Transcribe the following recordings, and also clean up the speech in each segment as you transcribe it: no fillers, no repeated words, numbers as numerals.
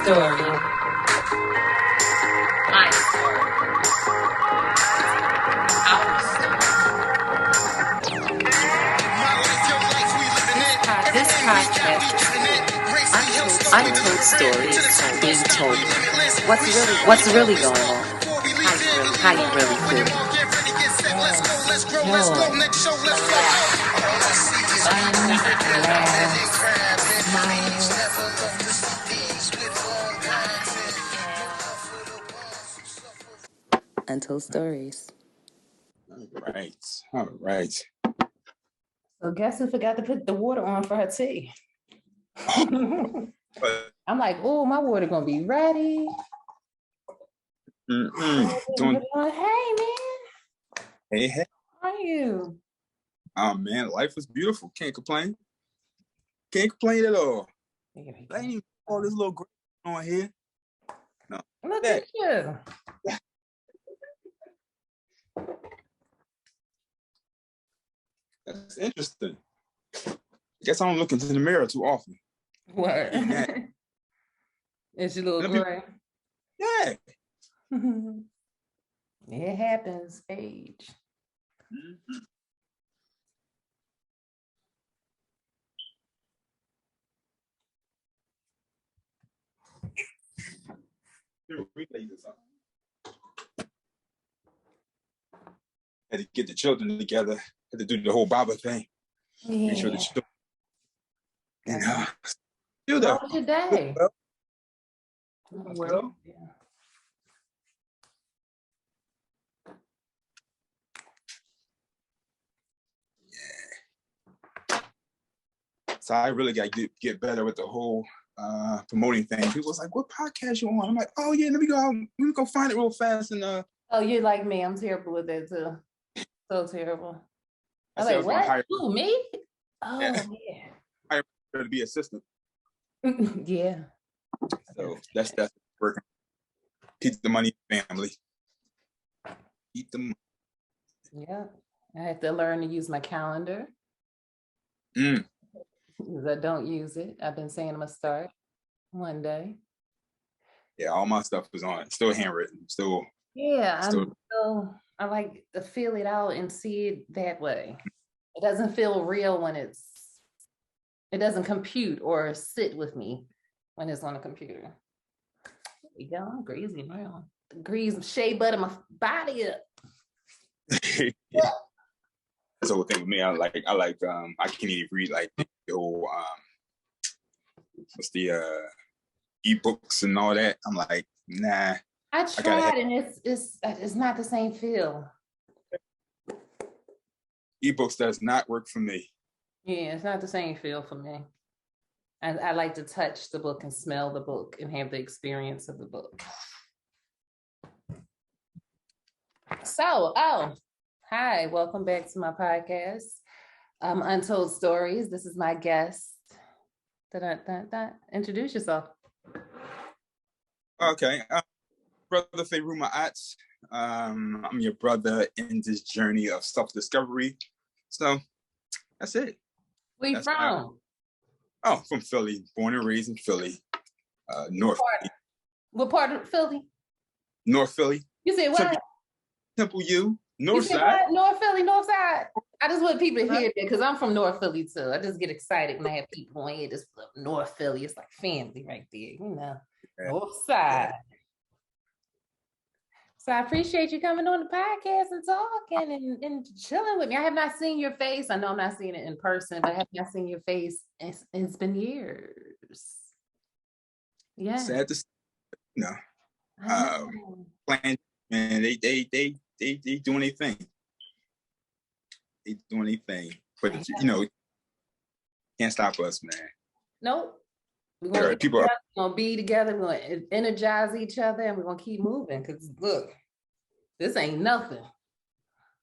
story. My story. Our story. This podcast, Untold stories being told. What's really going on? How you really feel? Untold stories. All right. So guess who forgot to put the water on for her tea? I'm like, oh, my water gonna be ready. Hey, man. Hey. How are you? Oh man, life was beautiful. Can't complain. Can't complain at all. I ain't even all this little on here. No. Look at you. That's interesting. I guess I don't look into the mirror too often. What? Is your little gray? Yeah. It happens, age. Mm-hmm. Had to get the children together. Had to do the whole Baba thing. Yeah. Make sure the children. How was your day? Well. Yeah. So I really got to get better with the whole promoting thing. People was like, "What podcast you on?" I'm like, "Oh yeah, let me go find it real fast." And oh, you're like me. I'm terrible with that too. So terrible. I was like, what? Who, me? Oh yeah. Hire her to be assistant. Yeah. So that's working. Keep the money, family. Keep the money. Yeah, I have to learn to use my calendar. Because I don't use it. I've been saying I'm gonna start one day. Yeah, all my stuff is on. Still handwritten. Still. Yeah, I like to feel it out and see it that way. It doesn't feel real when it doesn't compute or sit with me when it's on a computer. There we go. I'm greasy now. The grease shea butter my body up. Yeah. That's the whole thing with me. I can't even read like the whole what's the ebooks and all that. I'm like, nah. I tried and it's not the same feel. Ebooks does not work for me. Yeah, it's not the same feel for me. And I like to touch the book and smell the book and have the experience of the book. So, hi, welcome back to my podcast, Untold Stories. This is my guest. Introduce yourself. Okay, brother Farugh. I'm your brother in this journey of self-discovery. So that's it. Where you from? From Philly. Born and raised in Philly. North. What part of Philly? North Philly. You said what? Temple U. North side. North Philly, north side. I just want people to hear that because I'm from North Philly too. I just get excited when I have people on here. Just North Philly. It's like family right there, you know. Yeah. North side. Yeah. So I appreciate you coming on the podcast and talking and chilling with me. I have not seen your face. I know I'm not seeing it in person, but I have not seen your face. It's been years. Yeah. Sad to see. No. Playing, man, they doing their thing. They doing their thing. But can't stop us, man. Nope. We're gonna be together, we're gonna energize each other, and we're gonna keep moving. Because look, this ain't nothing.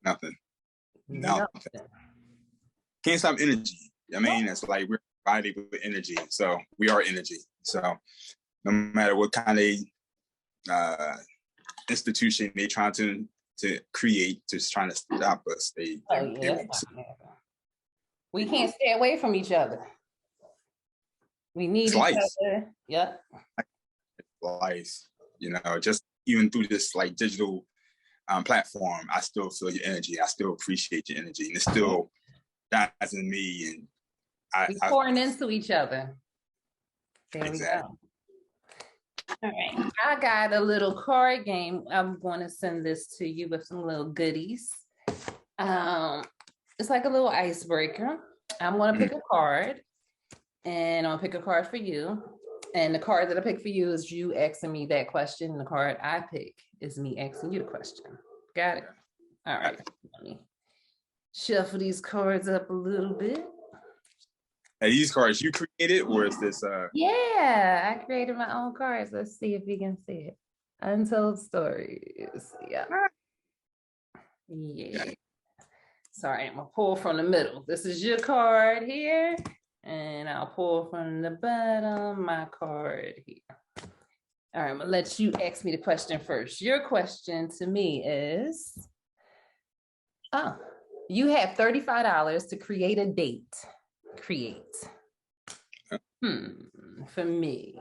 Nothing. Can't stop energy. I mean, it's like we're a body with energy. So we are energy. So no matter what kind of institution they're trying to create, just trying to stop us, we can't stay away from each other. We need each other. Yep. life. You know, just even through this like digital platform, I still feel your energy. I still appreciate your energy, and it still dies in me. And we're pouring into each other. There exactly. we go. All right, I got a little card game. I'm going to send this to you with some little goodies. It's like a little icebreaker. I'm going to pick a card, and I'll pick a card for you. And the card that I pick for you is you asking me that question. And the card I pick is me asking you the question. Got it? All right. Let me shuffle these cards up a little bit. Are these cards you created, or is this Yeah, I created my own cards. Let's see if you can see it. Untold stories. Yeah. Sorry, I'm gonna pull from the middle. This is your card here, and I'll pull from the bottom my card here. All right, I'm gonna let you ask me the question first. Your question to me is, you have $35 to create a date. For me,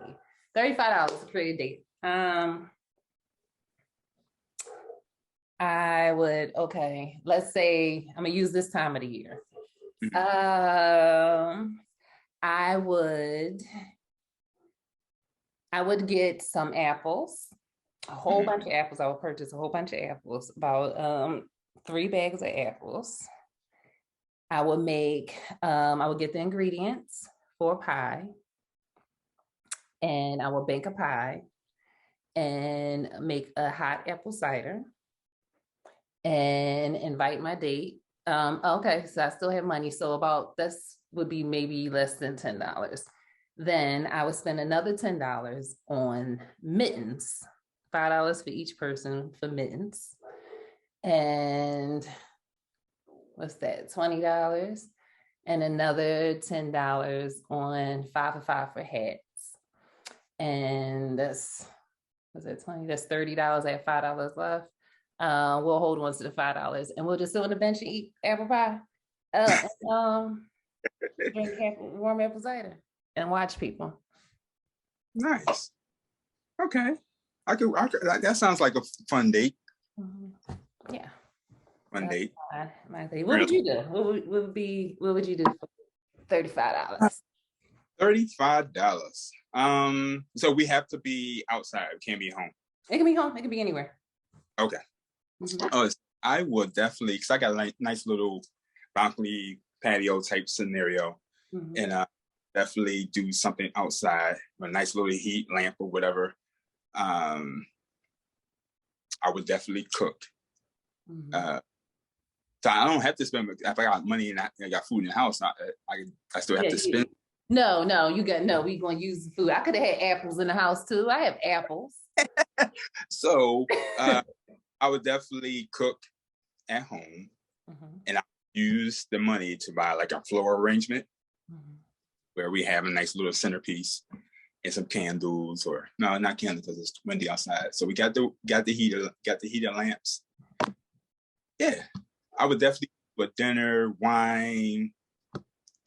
$35 to create a date. I would, okay, let's say I'm gonna use this time of the year. I would get some apples, a whole bunch of apples. I would purchase a whole bunch of apples, about 3 bags of apples. I would get the ingredients for a pie, and I will bake a pie and make a hot apple cider and invite my date. Okay, so I still have money. So about this would be maybe less than $10. Then I would spend another $10 on mittens, $5 for each person for mittens. And what's that, $20? And another $10 on 5 for 5 for hats. And that's, was that 20? That's $30. I have $5 left. We'll hold on to the $5 and we'll just sit on the bench and eat apple pie. Drink warm apple cider and watch people. Nice. Okay. I could that sounds like a fun date. Yeah. Fun date. My date. What would you do? What would you do for $35? $35. So we have to be outside. It can't be home. It can be home. It can be anywhere. Okay. Oh, I would definitely, because I got a nice little balcony patio type scenario, and definitely do something outside, a nice little heat lamp or whatever. I would definitely cook. So I don't have to spend, if I got money and I got food in the house, I still have to spend. No, we gonna use the food. I could have had apples in the house too. I have apples. So I would definitely cook at home, and I use the money to buy like a floral arrangement where we have a nice little centerpiece and some candles, or no, not candles because it's windy outside. So we got the heater lamps. Yeah, I would definitely put dinner, wine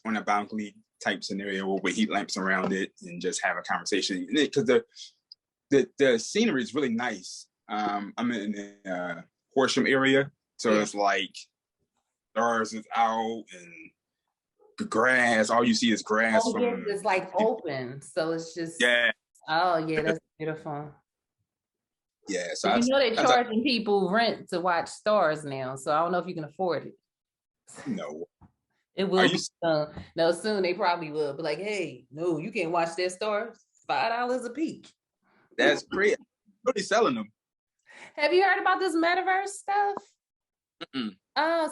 on a balcony type scenario with heat lamps around it and just have a conversation. Because the scenery is really nice. I'm in the Horsham area, so it's like stars is out and the grass. All you see is grass. It's like open, so it's just Oh yeah, that's beautiful. Yeah, so they're charging people rent to watch stars now, so I don't know if you can afford it. No, it will be no, soon they probably will be like, hey, no, you can't watch their stars. $5 a peek. That's great. Really selling them. Have you heard about this metaverse stuff?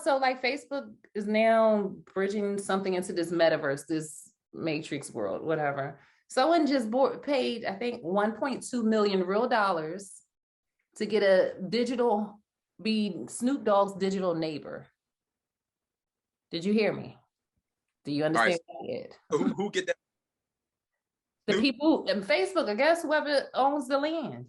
So like Facebook is now bridging something into this metaverse, this matrix world, whatever. Someone just paid, I think, 1.2 million real dollars to get be Snoop Dogg's digital neighbor. Did you hear me? Do you understand what I did? Who get that? The people in Facebook, I guess, whoever owns the land.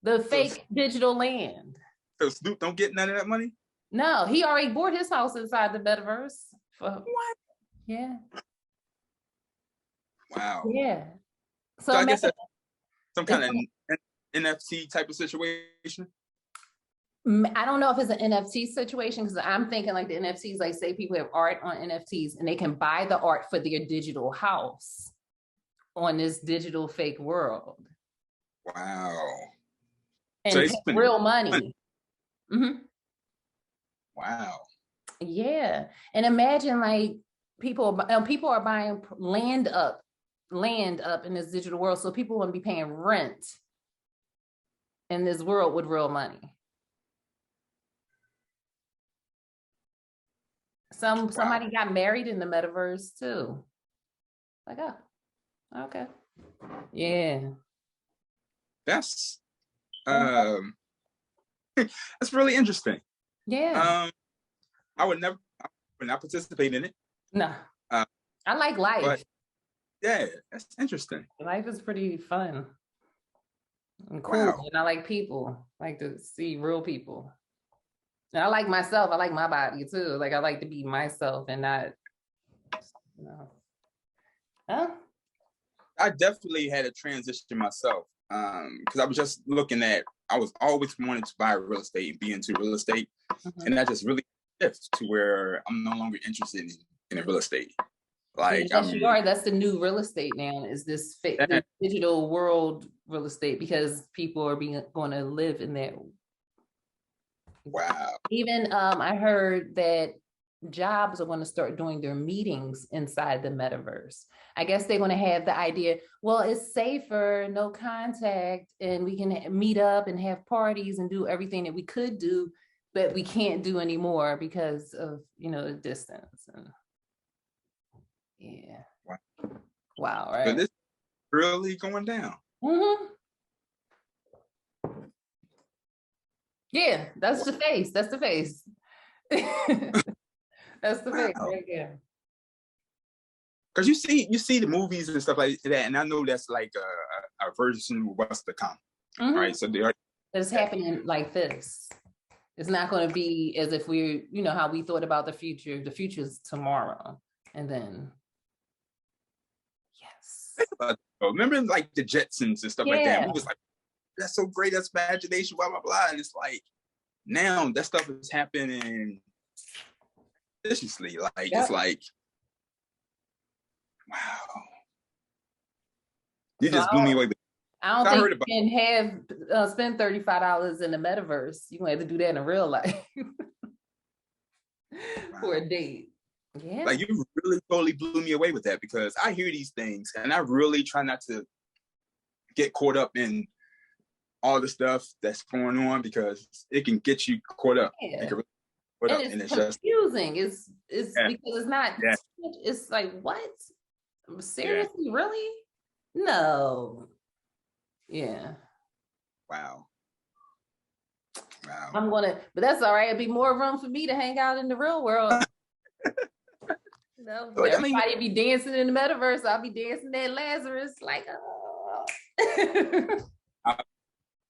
The fake digital land. So Snoop don't get none of that money? No, he already bought his house inside the metaverse. What? Yeah. Wow. Yeah. So I guess some kind of NFT type of situation? I don't know if it's an NFT situation, because I'm thinking like the NFTs, like say people have art on NFTs and they can buy the art for their digital house on this digital fake world. Wow. And so pay real money. Mm-hmm. Wow. Yeah. And imagine like people are buying land up in this digital world. So people want to be paying rent in this world with real money. Somebody got married in the metaverse too. Like, oh, okay. Yeah. That's that's really interesting. Yeah. I would not participate in it. No. I like life. But yeah, that's interesting. Life is pretty fun and cool. Wow. And I like people. I like to see real people. And I like myself. I like my body too. Like I like to be myself and not, you know. Huh? I definitely had a transition myself. Because I was just looking at, I was always wanting to buy real estate and be into real estate. Mm-hmm. And that just really shifts to where I'm no longer interested in real estate. Like, yes, you are. That's the new real estate now, is this fake digital world real estate, because people are going to live in that. Wow. Even I heard that jobs are going to start doing their meetings inside the metaverse. I guess they're going to have the idea, well, it's safer, no contact, and we can meet up and have parties and do everything that we could do, but we can't do anymore because of, the distance. And yeah. Wow, right? So this is really going down. Mm-hmm. Yeah, that's the face. That's the face. That's the face right there. Because you see the movies and stuff like that, and I know that's like a version of what's to come. Mm-hmm. Right? So they are. It's happening like this. It's not going to be as if we're, how we thought about the future. The future's tomorrow, and then. Yes. Remember like the Jetsons and stuff like that? We was like, that's so great, that's imagination, blah, blah, blah. And it's like, now that stuff is happening viciously. Like, It's like, wow. You just blew me away. I don't think you can have spend $35 in the metaverse. You're going to have to do that in real life for a date. Yeah. Like, you really totally blew me away with that, because I hear these things and I really try not to get caught up in all the stuff that's going on, because it can get you caught up. Yeah. And it's confusing. It's because it's not. Yeah. It's like, what? Seriously, really? No. Yeah. Wow. But that's all right. It'd be more room for me to hang out in the real world. Everybody be dancing in the metaverse. I'll be dancing at Lazarus, like,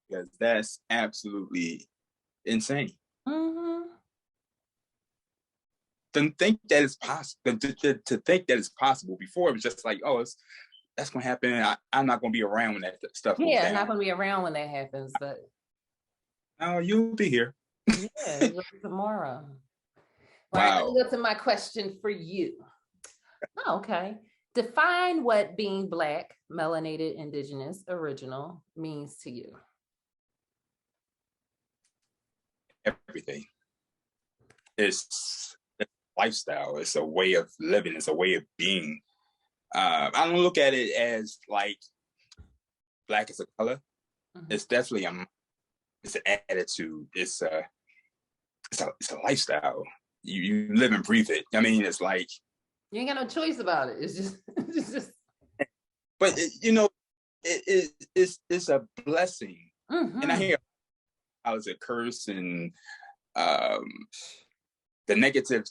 because that's absolutely insane. Mm-hmm. To think that it's possible, to think that it's possible before, it was just like, that's gonna happen. I'm not gonna be around when that stuff goes down. I'm not gonna be around when that happens, but you'll be here. Yeah, tomorrow. All right, let me go to my question for you. Oh, okay. Define what being Black, melanated, indigenous, original means to you. Everything. It's a lifestyle. It's a way of living. It's a way of being. I don't look at it as like Black as a color. Mm-hmm. It's definitely it's an attitude. It's a lifestyle. You live and breathe it. I mean, it's like you ain't got no choice about it. It's just. But it's a blessing, mm-hmm. And I hear how it's a curse and the negative.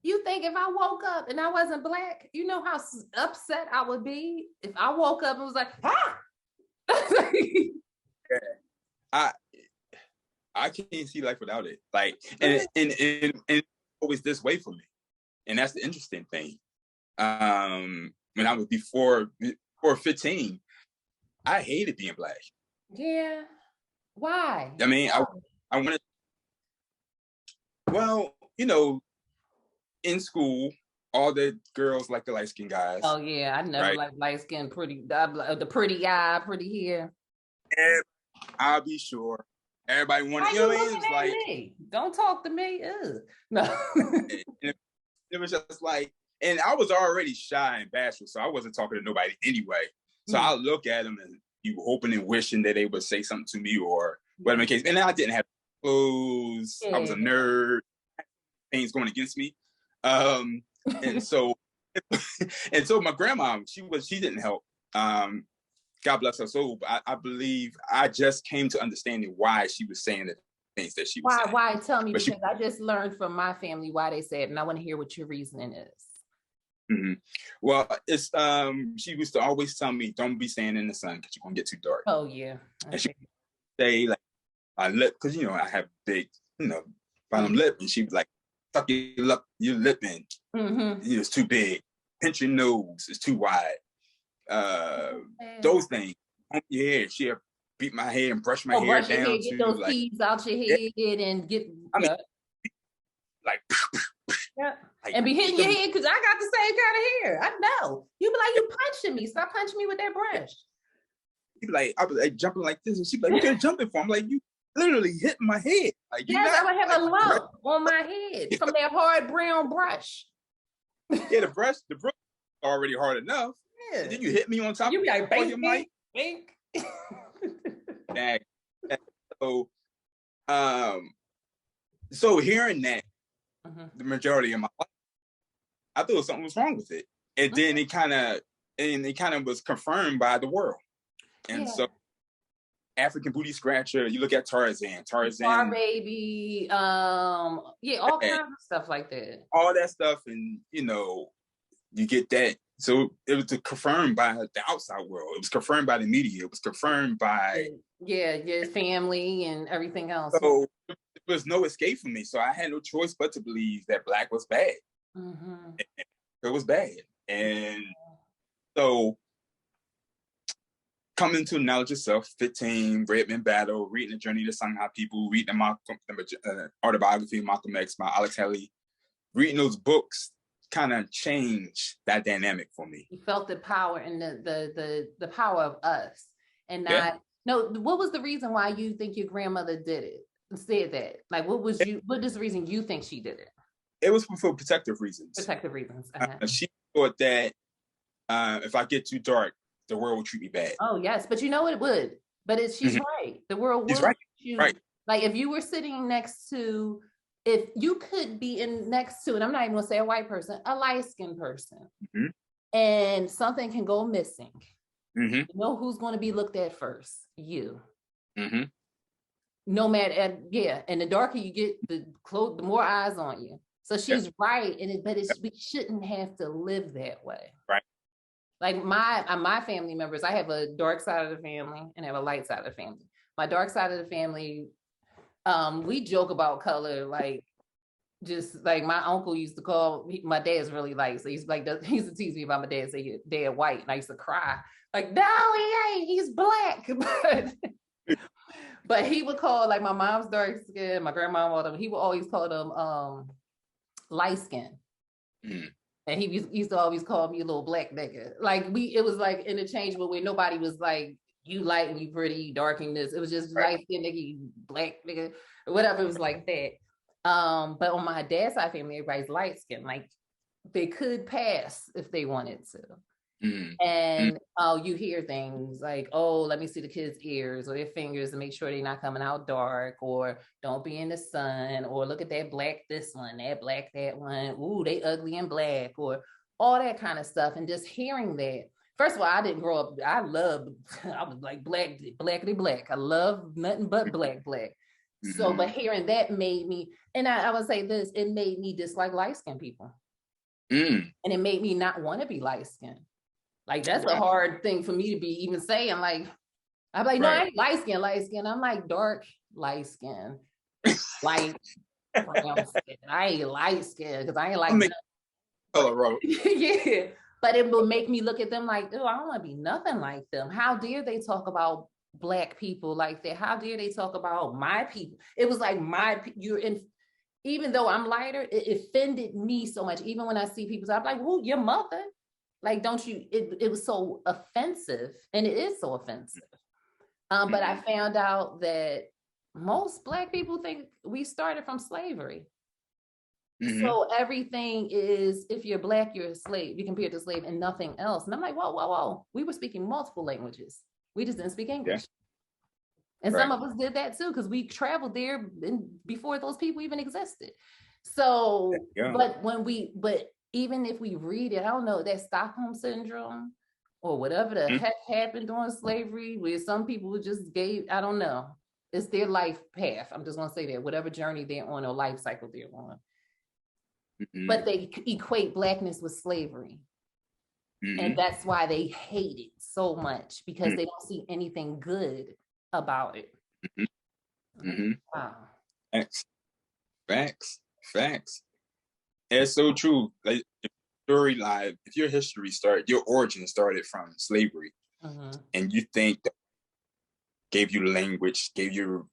You think if I woke up and I wasn't Black, you know how upset I would be if I woke up and was like, ah. Yeah. I can't see life without it. Like, and always this way for me. And that's the interesting thing. When I was before 15, I hated being black. Yeah. Why? I mean, I wanted, well, you know, in school, all the girls like the light skinned guys. Oh yeah, I never right? liked light skin, pretty, the pretty eye, pretty hair. And I'll be sure. Everybody wanted, Why you know you what I mean? It looking was at like, me? Don't talk to me. Ugh. No. it was just like, and I was already shy and bashful, so I wasn't talking to nobody anyway. So I look at them and you hoping and wishing that they would say something to me or whatever the case. And I didn't have clothes. I was a nerd. Things going against me. And so my grandma, she didn't help. God bless her soul. But I believe I just came to understanding why she was saying the things that she was saying. Why? Tell me, But because I just learned from my family why they said it, and I want to hear what your reasoning is. Mm-hmm. Well, it's she used to always tell me, "Don't be standing in the sun because you're gonna get too dark." Oh yeah. Okay. And she would say like, "I lip," because you know I have big, bottom lip, and she was like, "Suck your lip in. It's too big. Pinch your nose. It's too wide." Those things. Your hair. She'll beat my hair and brush my hair down hair, get those keys out your head and get. I mean, like. Yeah. And be hitting your head because I got the same kind of hair. I know. You be like, you punching me. Stop punching me with that brush. I was like jumping like this, and she'd be like, "You're jumping for?" I'm like, "You literally hit my head." Like, yes, I would have a lump on my head from that hard brown brush. Yeah, the brush already hard enough. Yeah. And then you hit me on top. You be like, bink, your mic. Bink. So hearing that the majority of my life, I thought something was wrong with it. And then it kind of was confirmed by the world. And so African booty scratcher, you look at Tarzan, Bar baby, all kinds of stuff like that. All that stuff, and you get that. So it was confirmed by the outside world. It was confirmed by the media. It was confirmed by your family and everything else. So there was no escape from me. So I had no choice but to believe that black was bad. It was bad, and so coming to knowledge of self, 15, Red Men Battle, reading The Journey of the Shanghai People, reading the autobiography of Malcolm X by Alex Haley, reading those books kind of changed that dynamic for me. You felt the power and the power of us, and not no. What was the reason why you think your grandmother did it? Said that, like, what is the reason you think she did it? It was for protective reasons. Protective reasons. She thought that if I get too dark, the world will treat me bad. Oh yes, but you know it would. But she's right. The world will. Right. Like if you were sitting next to, if you could be next to, and I'm not even gonna say a white person, a light-skinned person, and something can go missing. You know who's going to be looked at first? You. No matter, and the darker you get, the more eyes on you. So she's right, but we shouldn't have to live that way. Right. Like my family members, I have a dark side of the family and I have a light side of the family. My dark side of the family, we joke about color, like just like my uncle used to call my dad's really light, so he used to tease me about my dad, say his dad white, and I used to cry like, no, he ain't, he's black. But he would call, like, my mom's dark skin, my grandma, he would always call them light skin. And he used to always call me a little black nigga. Like it was like interchangeable where nobody was like, you light and you pretty, you dark and this. It was just light skin nigga, you black nigga, whatever. It was like that. But on my dad's side family, everybody's light skin. Like they could pass if they wanted to. And you hear things like, oh, let me see the kids' ears or their fingers to make sure they're not coming out dark, or don't be in the sun, or look at that black this one, that black that one, ooh, they ugly and black, or all that kind of stuff. And just hearing that, first of all, I didn't grow up, I was like blackity black. I love nothing but black. So, but hearing that made me, and I would say this, it made me dislike light-skinned people. And it made me not want to be light-skinned. Like, that's a hard thing for me to be even saying. Like, I'm like, no, I ain't light skin. I'm like dark light skin, light brown skin. I ain't light skin because I ain't like color. Yeah. But it will make me look at them like, oh, I don't want to be nothing like them. How dare they talk about Black people like that? How dare they talk about my people? It was like you're in. Even though I'm lighter, it offended me so much. Even when I see people, I'm like, "Who, your mother?" Like, don't you? It was so offensive, and it is so offensive. But I found out that most Black people think we started from slavery. So everything is, if you're Black, you're a slave. You compared to slave and nothing else. And I'm like, whoa, whoa, whoa. We were speaking multiple languages. We just didn't speak English. Yeah. And some of us did that too, because we traveled there before those people even existed. So, but even if we read it, I don't know, that Stockholm syndrome or whatever the heck happened during slavery, where some people just gave, I don't know. It's their life path. I'm just gonna say that, whatever journey they're on or life cycle they're on. But they equate Blackness with slavery. And that's why they hate it so much, because they don't see anything good about it. Wow. Facts. It's so true. Like, if your history started, your origin started from slavery, and you think that gave you language, gave you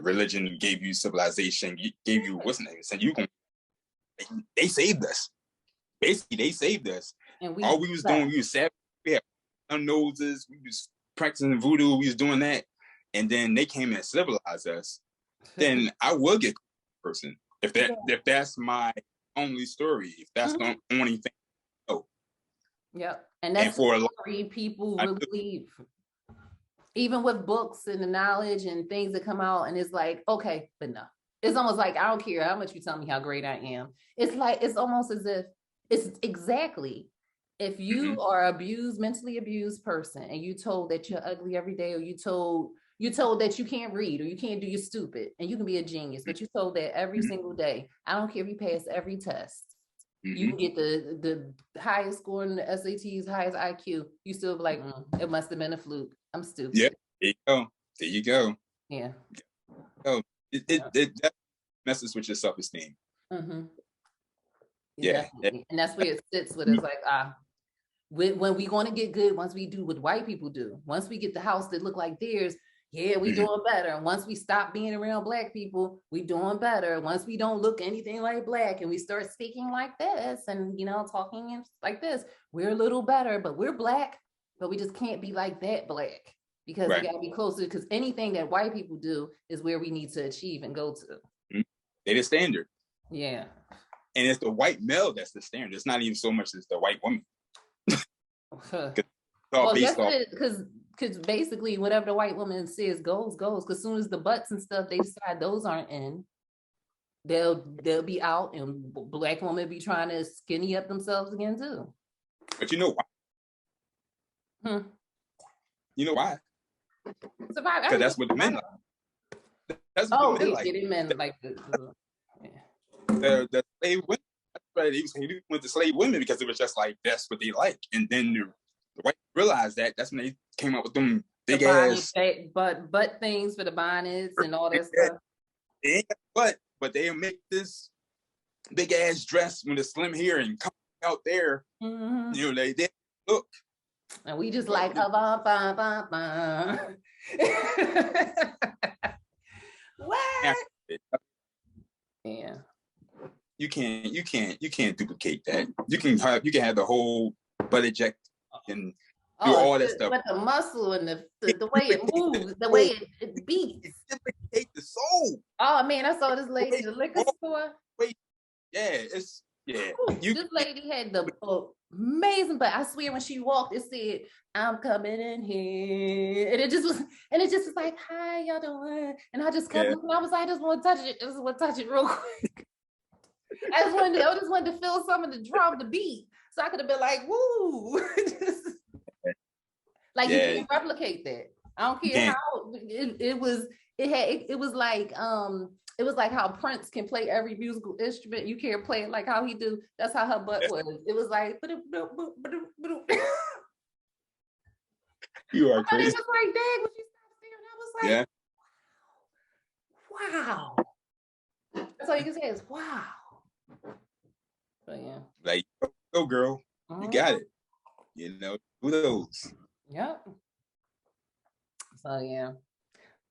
religion, gave you civilization, gave you what's the name? Said they saved us. Basically, they saved us. And all we was doing, we was savage. We had our noses. We was practicing voodoo. We was doing that, and then they came and civilized us. Then I will get a person if that's my only story. If that's the only thing I know. Yep, and that's for the story people really believe. Even with books and the knowledge and things that come out, and it's like, okay, but no. It's almost like, I don't care how much you tell me how great I am. It's like, it's almost as if, it's exactly, if you are mentally abused person, and you told that you're ugly every day, or you told that you can't read, or you can't do, you're stupid, and you can be a genius, but you told that every single day, I don't care if you pass every test, you can get the highest score in the SATs, highest IQ, you still be like, it must have been a fluke. I'm stupid. Yeah, there you go. Yeah. Oh, that messes with your self-esteem. Yeah. And that's where it sits with us, like, when we going to get good, once we do what white people do, once we get the house that look like theirs, yeah, we doing better. And once we stop being around Black people, we doing better. Once we don't look anything like Black, and we start speaking like this, and talking like this, we're a little better. But we're Black, but we just can't be like that Black, because we gotta be closer, because anything that white people do is where we need to achieve and go to. They're the standard. Yeah. And it's the white male that's the standard. It's not even so much as the white woman. Because basically whatever the white woman says goes. Because soon as the butts and stuff they decide those aren't in, they'll be out, and Black women be trying to skinny up themselves again too. But you know why? You know why? Because that's what the men like. That's what the men like. Men like the slave women. He went to slave women because it was just like, that's what they like. And then the white realized that. That's when they came up with them big ass butt things for the bonnets and all that stuff. They ain't got but they'll make this big ass dress with a slim hair and come out there. They look. And we just like what? Yeah. You can't duplicate that. You can have the whole butt eject and do all that stuff. But the muscle and the way it moves, the way it beats. Duplicate the soul. Oh man, I saw this lady in the liquor store. This lady had the amazing, but I swear when she walked, it said, "I'm coming in here," and it just was like, "Hi, y'all doing?" And I just kept looking. I was like, "I just want to touch it. Just want to touch it real quick." I just wanted to feel something to drum the beat, so I could have been like, "Woo!" Like you can't replicate that. I don't care how it was. It was like how Prince can play every musical instrument. You can't play it like how he do. That's how her butt was. It was like. You are crazy. It was like that when she started there, and I was like, wow. That's all you can say is wow. But yeah. Like, go girl. You got it. You know, who those? Yep. So yeah.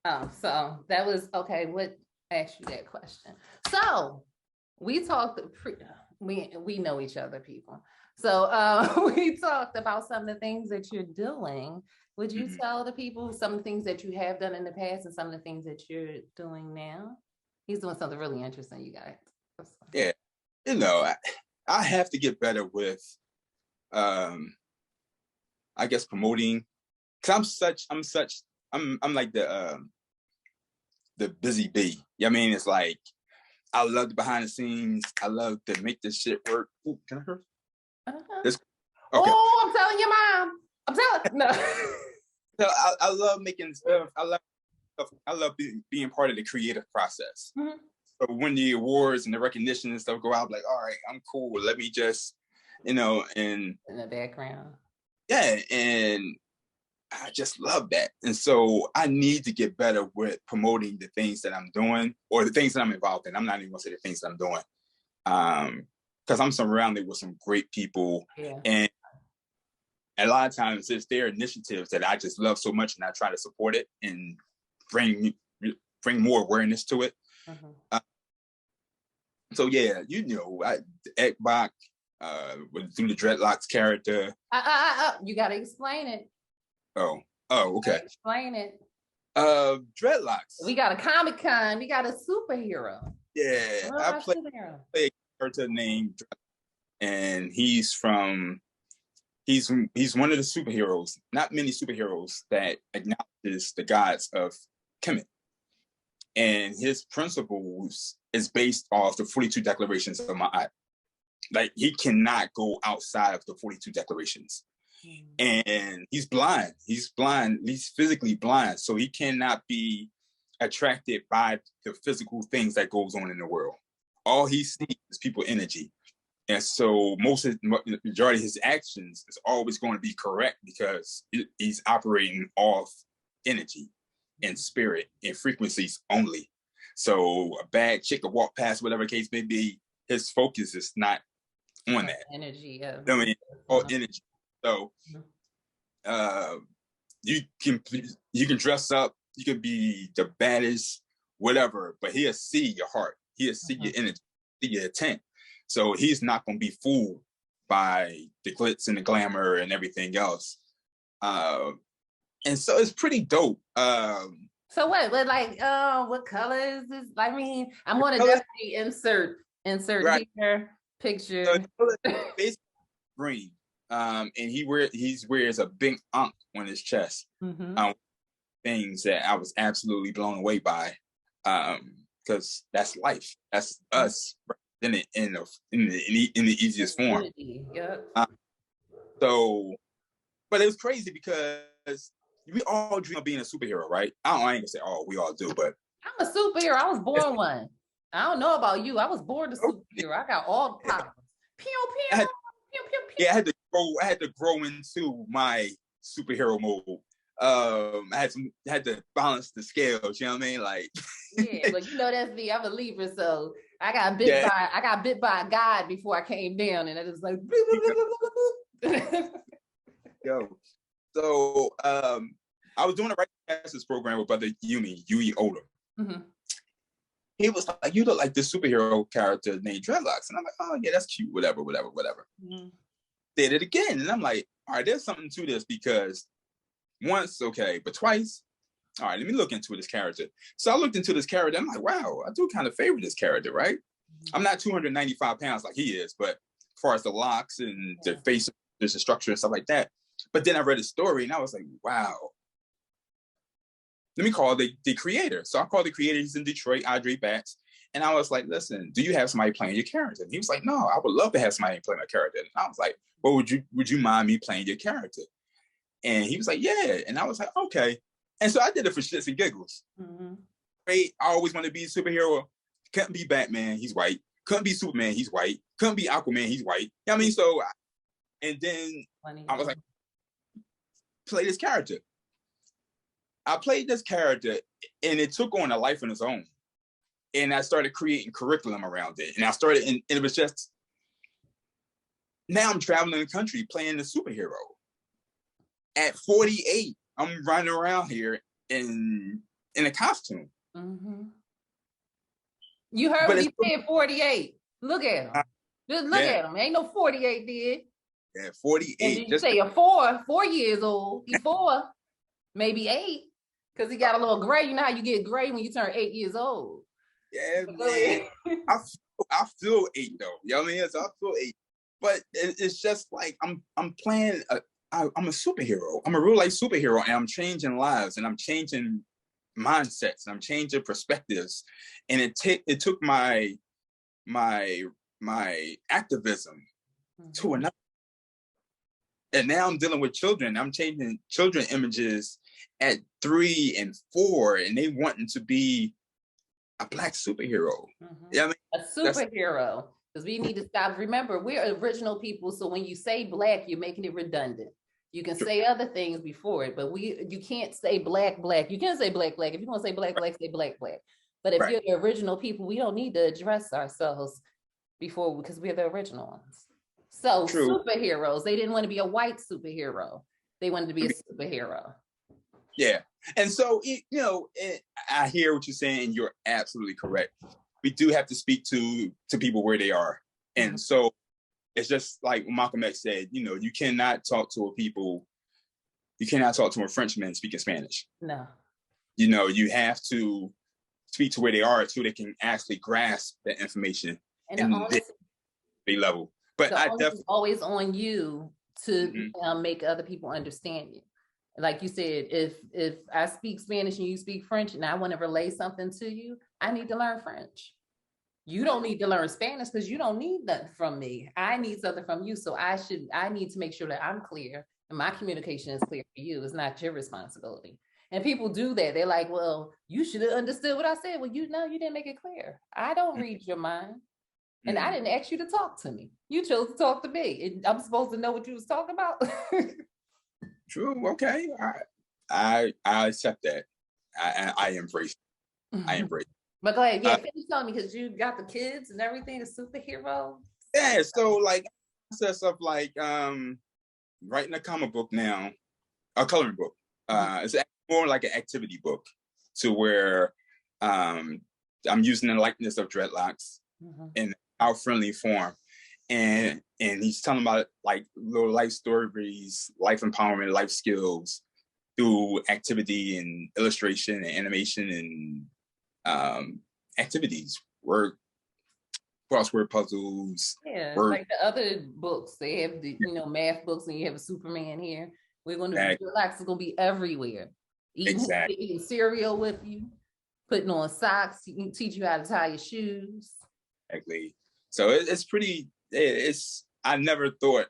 Oh, so that was okay. What asked you that question? So we talked. We know each other, people. So we talked about some of the things that you're doing. Would you tell the people some of the things that you have done in the past and some of the things that you're doing now? He's doing something really interesting, you guys. Yeah, you know, I have to get better with, I guess, promoting. Cause I'm like the busy bee. You know what I mean? It's like, I love the behind the scenes. I love to make this shit work. Ooh, can I hurt? This, okay. Oh, I'm telling your mom. I'm telling. No. So I love making stuff. I love being part of the creative process. Mm-hmm. So when the awards and the recognition and stuff go out, I'm like, all right, I'm cool. Let me just, and in the background. Yeah, and I just love that. And so I need to get better with promoting the things that I'm doing or the things that I'm involved in. I'm not even gonna say the things that I'm doing. Because I'm surrounded with some great people. Yeah. And a lot of times it's their initiatives that I just love so much, and I try to support it and bring more awareness to it. Mm-hmm. So yeah, you know, Ekbach, through the Dreadlocks character. You gotta explain it. Oh, okay. Explain it. Dreadlocks. We got a Comic-Con. We got a superhero. Yeah, I play a character named, and he's one of the superheroes. Not many superheroes that acknowledges the gods of Kemet, and his principles is based off the 42 declarations of Ma'at. Like, he cannot go outside of the 42 declarations. And he's blind. He's physically blind. So he cannot be attracted by the physical things that goes on in the world. All he sees is people energy. And so the majority of his actions is always going to be correct because he's operating off energy and spirit and frequencies only. So a bad chick will walk past, whatever case may be, his focus is not on that. Energy, yeah. I mean, all energy. So you can dress up, you can be the baddest, whatever, but he'll see your heart. He'll see your energy, see your intent. So he's not going to be fooled by the glitz and the glamour and everything else. And so it's pretty dope. So what color is this? I mean, I'm going to definitely insert right here picture. So basically green. And he wears a big ankh on his chest. Mm-hmm. Things that I was absolutely blown away by, because that's life. That's us in the easiest form. Yeah. So, but it was crazy because we all dream of being a superhero, right? I ain't gonna say we all do, but I'm a superhero. I was born one. I don't know about you. I was born a superhero. I got all the powers. Pew pew. Yeah, I had to grow into my superhero mode. I had to balance the scales, you know what I mean? Like, yeah, but you know that's me. I'm a Libra, so I got bit by a god before I came down, and I just like yo. So I was doing a writing program with Brother Yui Oda. Mm-hmm. He was like, "You look like this superhero character named Dreadlocks," and I'm like, "Oh yeah, that's cute, whatever." Mm-hmm. Did it again, and I'm like, "All right, there's something to this because once, okay, but twice, all right, let me look into this character." So I looked into this character. I'm like, "Wow, I do kind of favor this character, right?" Mm-hmm. I'm not 295 pounds like he is, but as far as the locks and the face, there's the structure and stuff like that. But then I read his story, and I was like, "Wow." Let me call the creator. So I called the creator. He's in Detroit, Audrey Batts. And I was like, "Listen, do you have somebody playing your character?" And he was like, "No, I would love to have somebody playing my character." And I was like, "Well, would you mind me playing your character?" And he was like, "Yeah." And I was like, "Okay." And so I did it for shits and giggles. Mm-hmm. Great. I always wanted to be a superhero. Couldn't be Batman, he's white. Couldn't be Superman, he's white. Couldn't be Aquaman, he's white. You know what I mean? So, and then I was like, play this character. I played this character, and it took on a life on its own. And I started creating curriculum around it. And I started, and it was just, now I'm traveling the country playing the superhero. At 48, I'm running around here in a costume. Mm-hmm. You heard But what he said, 48. Look at him. Just look at him. Ain't no 48 did. Yeah, 48. And then you say a 4 years old. He 4, maybe 8. Because he got a little gray. You know how you get gray when you turn 8 years old. Yeah, man. I feel 8 though. You know what I mean? So I feel 8. But it's just like I'm playing I'm a superhero. I'm a real life superhero, and I'm changing lives, and I'm changing mindsets, and I'm changing perspectives. And it took my activism to another. And now I'm dealing with children. I'm changing children images at 3 and 4, and they wanting to be a Black superhero. Yeah, I mean, a superhero. Because we need to stop. Remember, we're original people. So when you say Black, you're making it redundant. You can say other things before it, but you can't say Black. You can't say Black. If you want to say Black, say Black. But if you're the original people, we don't need to address ourselves before, because we're the original ones. So superheroes, they didn't want to be a white superhero. They wanted to be a superhero. Yeah. And so, you know, I hear what you're saying. You're absolutely correct. We do have to speak to people where they are. And so it's just like Malcolm X said, you know, you cannot talk to a Frenchman speaking Spanish. No. You know, you have to speak to where they are so they can actually grasp that information and the level. But I definitely always on you to make other people understand you. Like you said, if I speak Spanish and you speak French and I want to relay something to you, I need to learn French. You don't need to learn Spanish because you don't need that from me. I need something from you. So I need to make sure that I'm clear and my communication is clear for you. It's not your responsibility. And people do that. They're like, well, you should have understood what I said. Well, you didn't make it clear. I don't read your mind. And I didn't ask you to talk to me. You chose to talk to me. And I'm supposed to know what you was talking about. True. Okay. I accept that. I embrace it. I embrace it. But go ahead. Yeah, finish telling me, because you got the kids and everything, the superhero. Yeah. So like process of like writing a comic book now, a coloring book. It's more like an activity book, to where I'm using the likeness of dreadlocks in our friendly form. And he's telling about like little life stories, life empowerment, life skills through activity and illustration and animation and activities, work, crossword puzzles. Yeah, like the other books, they have the math books, and you have a Superman here. We're going to dreadlocks is going to be everywhere. Eating cereal with you, putting on socks, teach you how to tie your shoes. Exactly. So it's pretty. I never thought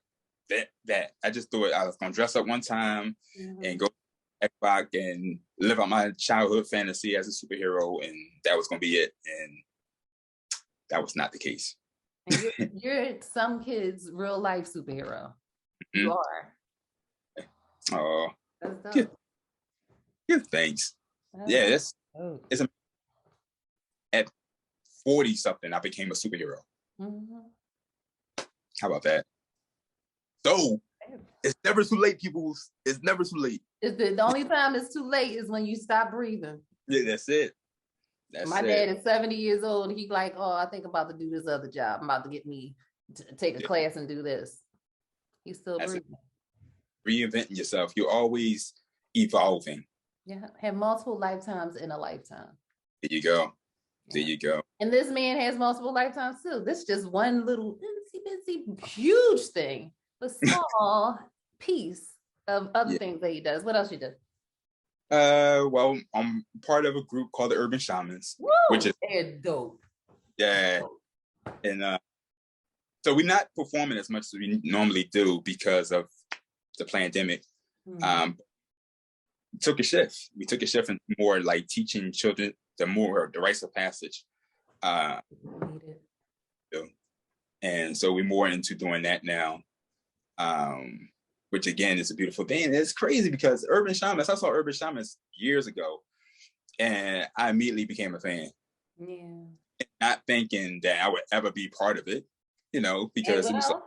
that. I just thought I was gonna dress up one time and go to Xbox and live out my childhood fantasy as a superhero, and that was gonna be it. And that was not the case. And you're some kids' real life superhero. You are. Oh, good. Thanks. Yeah, it's at 40 something. I became a superhero. How about that? So it's never too late, people. It's never too late. The only time it's too late is when you stop breathing. Yeah, that's it. My dad is 70 years old. He's like, oh, I think I'm about to do this other job. I'm about to get me to take a class and do this. He's still breathing. Reinventing yourself. You're always evolving. Yeah, have multiple lifetimes in a lifetime. There you go. There you go. And this man has multiple lifetimes too. This is just one little huge thing, a small piece of other things that he does. What else you do? Well, I'm part of a group called the Urban Shamans. Woo! Which is dope. Yeah. Dope. And so we're not performing as much as we normally do because of the pandemic. Took a shift. We took a shift in more like teaching children the rites of passage. And so we're more into doing that now, which again is a beautiful thing. And it's crazy because Urban Shamans, I saw Urban Shamans years ago, and I immediately became a fan. Yeah. Not thinking that I would ever be part of it, because it was like,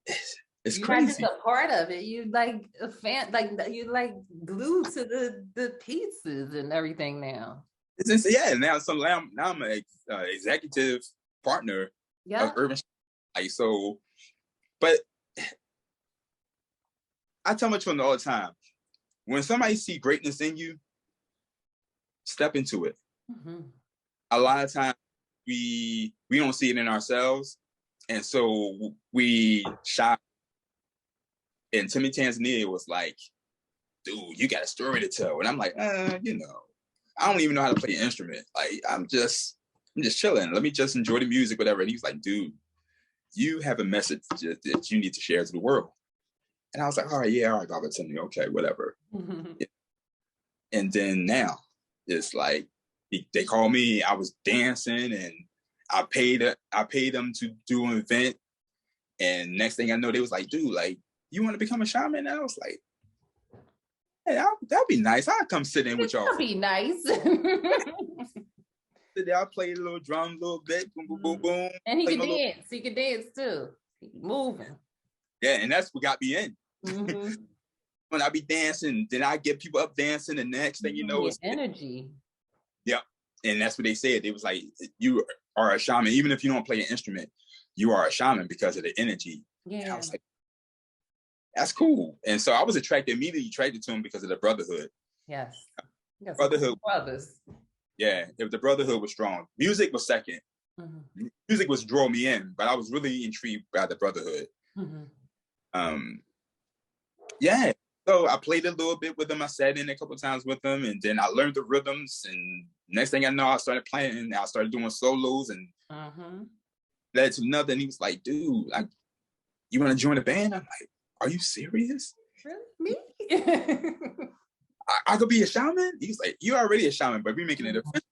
it's You're not just crazy. a part of it. You like a fan, like you like glued to the pieces and everything now. It's just, yeah. Now I'm an executive partner Yeah. of Urban. Like so, but I tell my children all the time, when somebody see greatness in you, step into it. Mm-hmm. A lot of times we don't see it in ourselves, and so we shy. And Timmy Tanzania was like, dude, you got a story to tell. And I'm like, you know, I don't even know how to play an instrument. Like, I'm just chilling. Let me just enjoy the music, whatever. And he was like, dude, you have a message that you need to share to the world. And I was like, all right, Baba Timmy, okay, whatever. Mm-hmm. And then now it's like they call me. I was dancing, and I paid them to do an event. And next thing I know, they was like, dude, like, you want to become a shaman? And I was like, hey, that'd be nice. I'll come sit in with y'all. That'd be nice. I played a little drum, a little bit, boom, boom, boom, boom. And he can dance. He can dance too. He moving. Yeah, and that's what got me in. Mm-hmm. When I be dancing, then I get people up dancing, and the next thing you know, it's energy. Yep. And that's what they said. It was like, you are a shaman. Even if you don't play an instrument, you are a shaman because of the energy. Yeah. And I was like, that's cool. And so I was immediately attracted to him because of the brotherhood. Yes. Brotherhood. Brothers. Yeah. If the brotherhood was strong. Music was second. Mm-hmm. Music was draw me in, but I was really intrigued by the brotherhood. Mm-hmm. Yeah. So I played a little bit with them. I sat in a couple of times with them, and then I learned the rhythms. And next thing I know, I started playing. I started doing solos, and led to another. And he was like, "Dude, like, you want to join a band?" I'm like, "Are you serious? Really? Me? I could be a shaman?" He was like, "You're already a shaman, but we're making it official."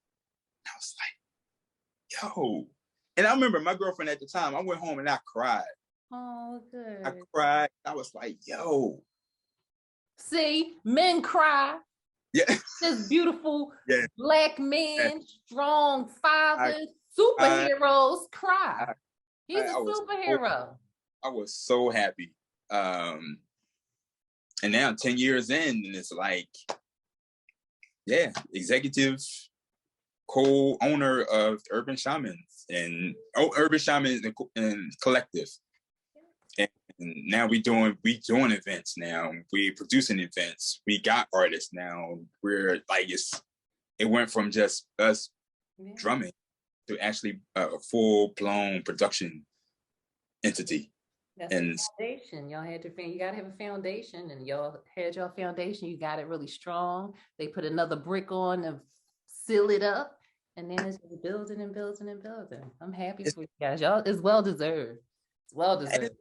I was like, "Yo!" And I remember my girlfriend at the time. I went home and I cried. Oh, good. I cried. I was like, "Yo." See, men cry. Yeah. This beautiful Black man, strong father, superheroes cry. He's a superhero. I was so happy. And now 10 years in, and it's like, yeah, executive co-owner of Urban Shamans and Urban Shamans and Collective. And now we doing events now. We producing events. We got artists now. We're like, it went from just us drumming to actually a full-blown production entity. That's and foundation. Y'all had you gotta have a foundation, and y'all had your foundation. You got it really strong. They put another brick on to seal it up, and then it's just building and building and building. I'm happy for you guys. Y'all, it's well deserved. It's well deserved.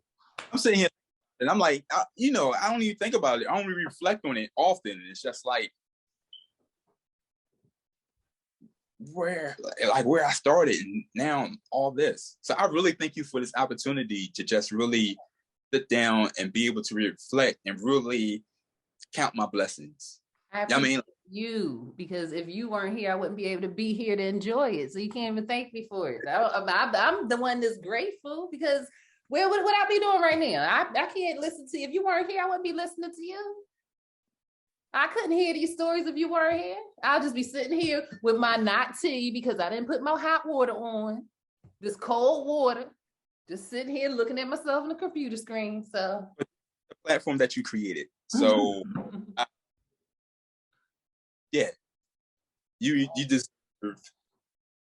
I'm sitting here and I'm like, I don't even think about it. I don't even reflect on it often. It's just like where I started, and now all this. So I really thank you for this opportunity to just really sit down and be able to reflect and really count my blessings. I appreciate you, because if you weren't here, I wouldn't be able to be here to enjoy it. So you can't even thank me for it. I'm the one that's grateful, because what would I be doing right now? I can't listen to you. If you weren't here, I wouldn't be listening to you. I couldn't hear these stories if you weren't here. I'll just be sitting here with my not tea, because I didn't put my hot water on, this cold water, just sitting here looking at myself on the computer screen. So the platform that you created. So yeah, you deserve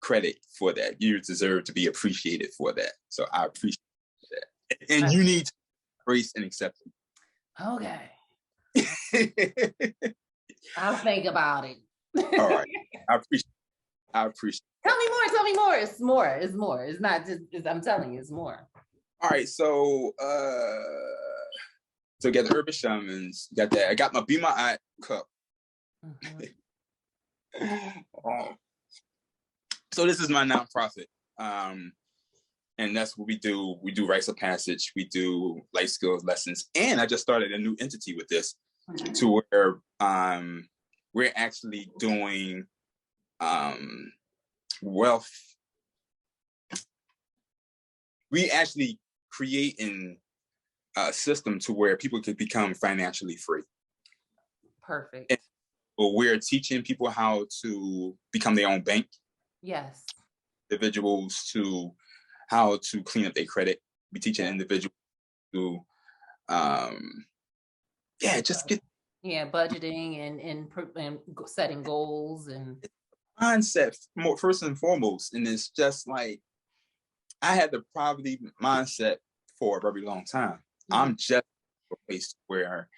credit for that. You deserve to be appreciated for that. So I appreciate that. And you need to embrace and accept it. Okay. I'll think about it. All right. I appreciate it. Tell me more. It's more. It's not just, I'm telling you, it's more. All right. So get the Urban Shamans, got that. I got my Be My Eye cup. So this is my nonprofit. And that's what we do. We do rites of passage. We do life skills lessons. And I just started a new entity with this, to where we're actually doing wealth. We actually creating system to where people could become financially free. Perfect. And we're teaching people how to become their own bank. Yes. Individuals to how to clean up their credit. We teaching individuals to, just get budgeting and setting goals and mindset first and foremost. And it's just like, I had the poverty mindset for a very long time. Mm-hmm. I'm just a place where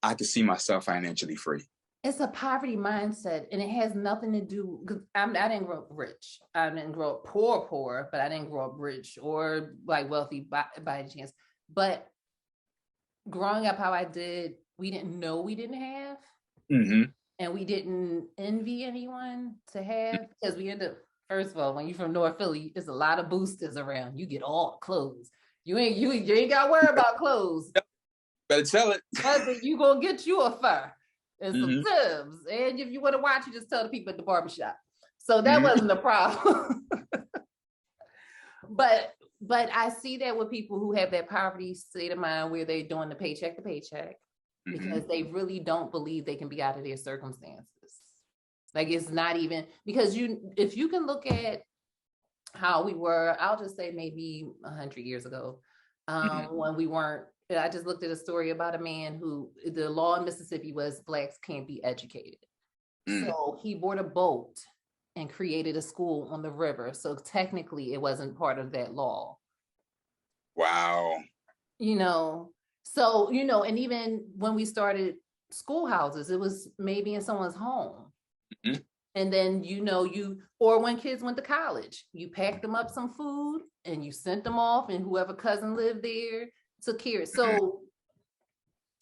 I could see myself financially free. It's a poverty mindset, and it has nothing to do, because I didn't grow up rich. I didn't grow up poor, but I didn't grow up rich or like wealthy by any chance. But growing up how I did, we didn't know we didn't have. Mm-hmm. And we didn't envy anyone to have, because we end up, first of all, when you're from North Philly, there's a lot of boosters around. You get all clothes. You ain't got to worry about clothes. Better tell it. But you gonna get you a fur and some Timbs. And if you want to watch, you just tell the people at the barbershop. So that wasn't a problem. But I see that with people who have that poverty state of mind where they're doing the paycheck to paycheck, because they really don't believe they can be out of their circumstances. Like, it's not even, because if you can look at how we were, I'll just say maybe 100 years ago, when we weren't, I just looked at a story about a man who, the law in Mississippi was Blacks can't be educated. So he bought a boat and created a school on the river. So technically it wasn't part of that law. Wow. So, and even when we started schoolhouses, it was maybe in someone's home. Mm-hmm. And then, or when kids went to college, you packed them up some food and you sent them off, and whoever cousin lived there took care of it. So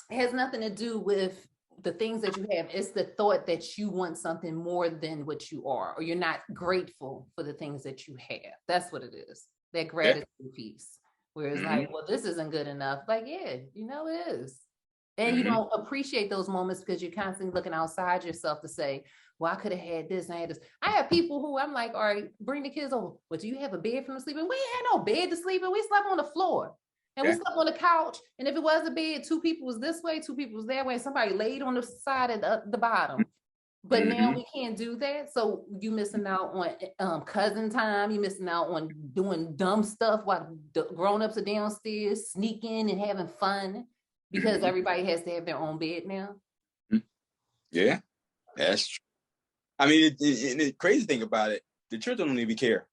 it has nothing to do with the things that you have. It's the thought that you want something more than what you are, or you're not grateful for the things that you have. That's what it is. That gratitude piece. Where it's like, well, this isn't good enough. Like, yeah, it is. And you don't appreciate those moments because you're constantly looking outside yourself to say, well, I could have had this and I had this. I have people who I'm like, all right, bring the kids over. But do you have a bed for them to sleep in? We ain't had no bed to sleep in. We slept on the floor. And we slept on the couch. And if it was a bed, 2 people was this way, 2 people was that way. Somebody laid on the side at the bottom. But now we can't do that. So you missing out on cousin time. You missing out on doing dumb stuff while grown-ups are downstairs sneaking and having fun, because everybody has to have their own bed now. Yeah, that's true. I mean, the crazy thing about it, the children don't even care.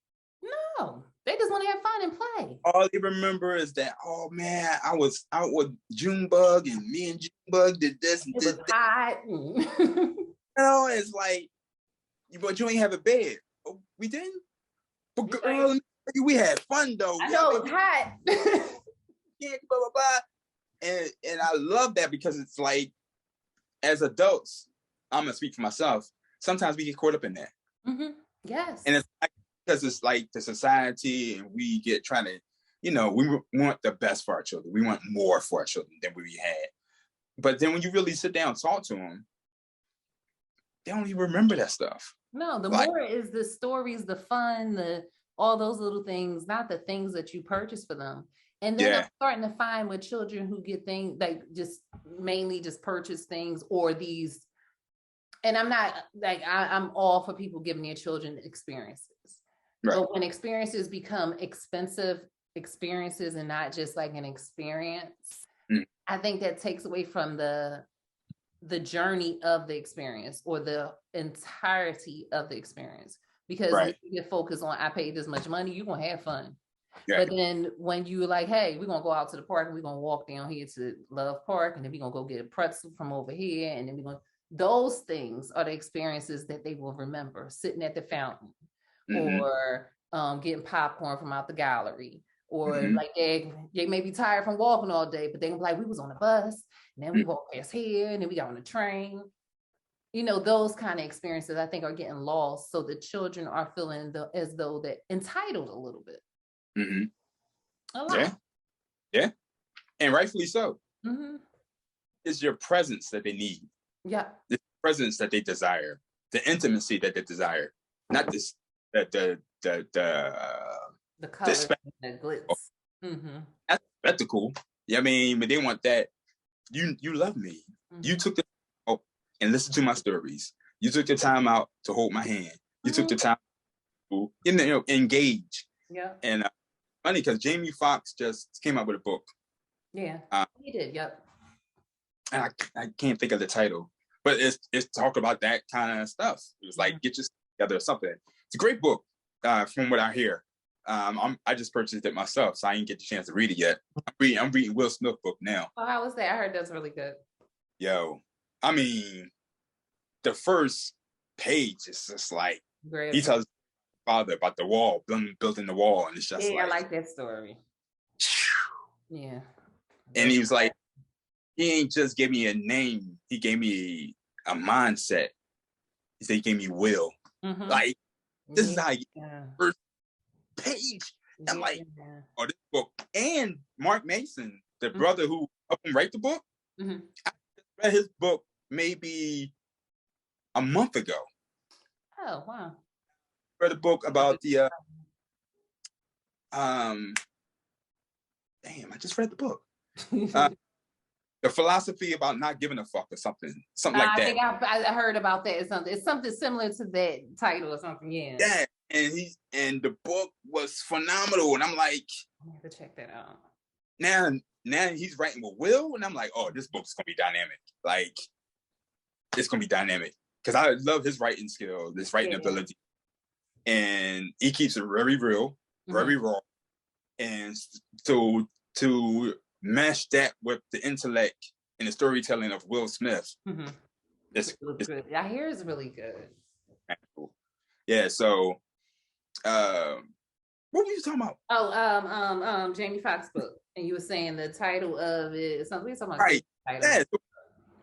No, they just want to have fun and play. All they remember is that, oh man, I was out with Junebug, and me and Junebug did this and did that. It's like, but you ain't have a bed. Oh, we didn't? But girl, we had fun though. I know, it was hot. Yeah, blah, blah, blah. And I love that, because it's like, as adults, I'm gonna speak for myself, sometimes we get caught up in that. Yes. And it's like, because it's like the society, and we get trying to, we want the best for our children. We want more for our children than we had. But then when you really sit down and talk to them, they don't even remember that stuff. No, the more is the stories, the fun, all those little things, not the things that you purchase for them. And then I'm starting to find with children who get things like just mainly just purchase things, or these, and I'm not like, I'm all for people giving their children experiences. Right. But when experiences become expensive experiences and not just like an experience, I think that takes away from the journey of the experience, or the entirety of the experience. Because if you get focused on, I paid this much money, you're going to have fun. Yeah. But then when you like, hey, we're going to go out to the park and we're going to walk down here to Love Park, and then we're going to go get a pretzel from over here. And then we're going, those things are the experiences that they will remember. Sitting at the fountain, or getting popcorn from out the gallery, or like they may be tired from walking all day, but they can be like, we was on a bus, and then we walked past here, and then we got on the train. Those kind of experiences I think are getting lost. So the children are feeling as though they're entitled a little bit. A lot. Yeah. And rightfully so. It's your presence that they need. Yeah. The presence that they desire. The intimacy that they desire. Not this the color, the glitz. That's spectacle. Yeah, I mean, but they want that. You love me. You took the time out and listen to my stories. You took the time out to hold my hand. You took the time to engage. Yeah. And funny because Jamie Foxx just came out with a book. Yeah, he did. Yep. And I can't think of the title, but it's talk about that kind of stuff. It was like get your together or something. It's a great book, from what I hear. I just purchased it myself, so I didn't get the chance to read it yet. I'm reading Will Smith's book now. Oh, how was that? I heard that's really good. Yo, I mean, the first page is just like Great. he tells his father about the wall, building the wall, and it's just I like that story. Yeah. And he was like, he ain't just gave me a name, he gave me a mindset. He said he gave me will. Like, this is how you first page. I'm like, oh, this book. And Mark Mason, the brother who helped him write the book, I read his book maybe a month ago. Oh, wow. Read a book about the damn, I just read the book. The philosophy about not giving a fuck or something like that. I think I heard about that. It's something similar to that title or something. Yeah. And the book was phenomenal, and I'm like, I have to check that out. Now he's writing with Will, and I'm like, oh, this book's gonna be dynamic. Like, it's gonna be dynamic because I love his writing skill, this writing ability, and he keeps it very real, very raw, and so to match that with the intellect and the storytelling of Will Smith. It's good. I hear it's really good. Yeah, so what were you talking about? Oh, Jamie Foxx book. And you were saying the title of it, something about right. Yeah,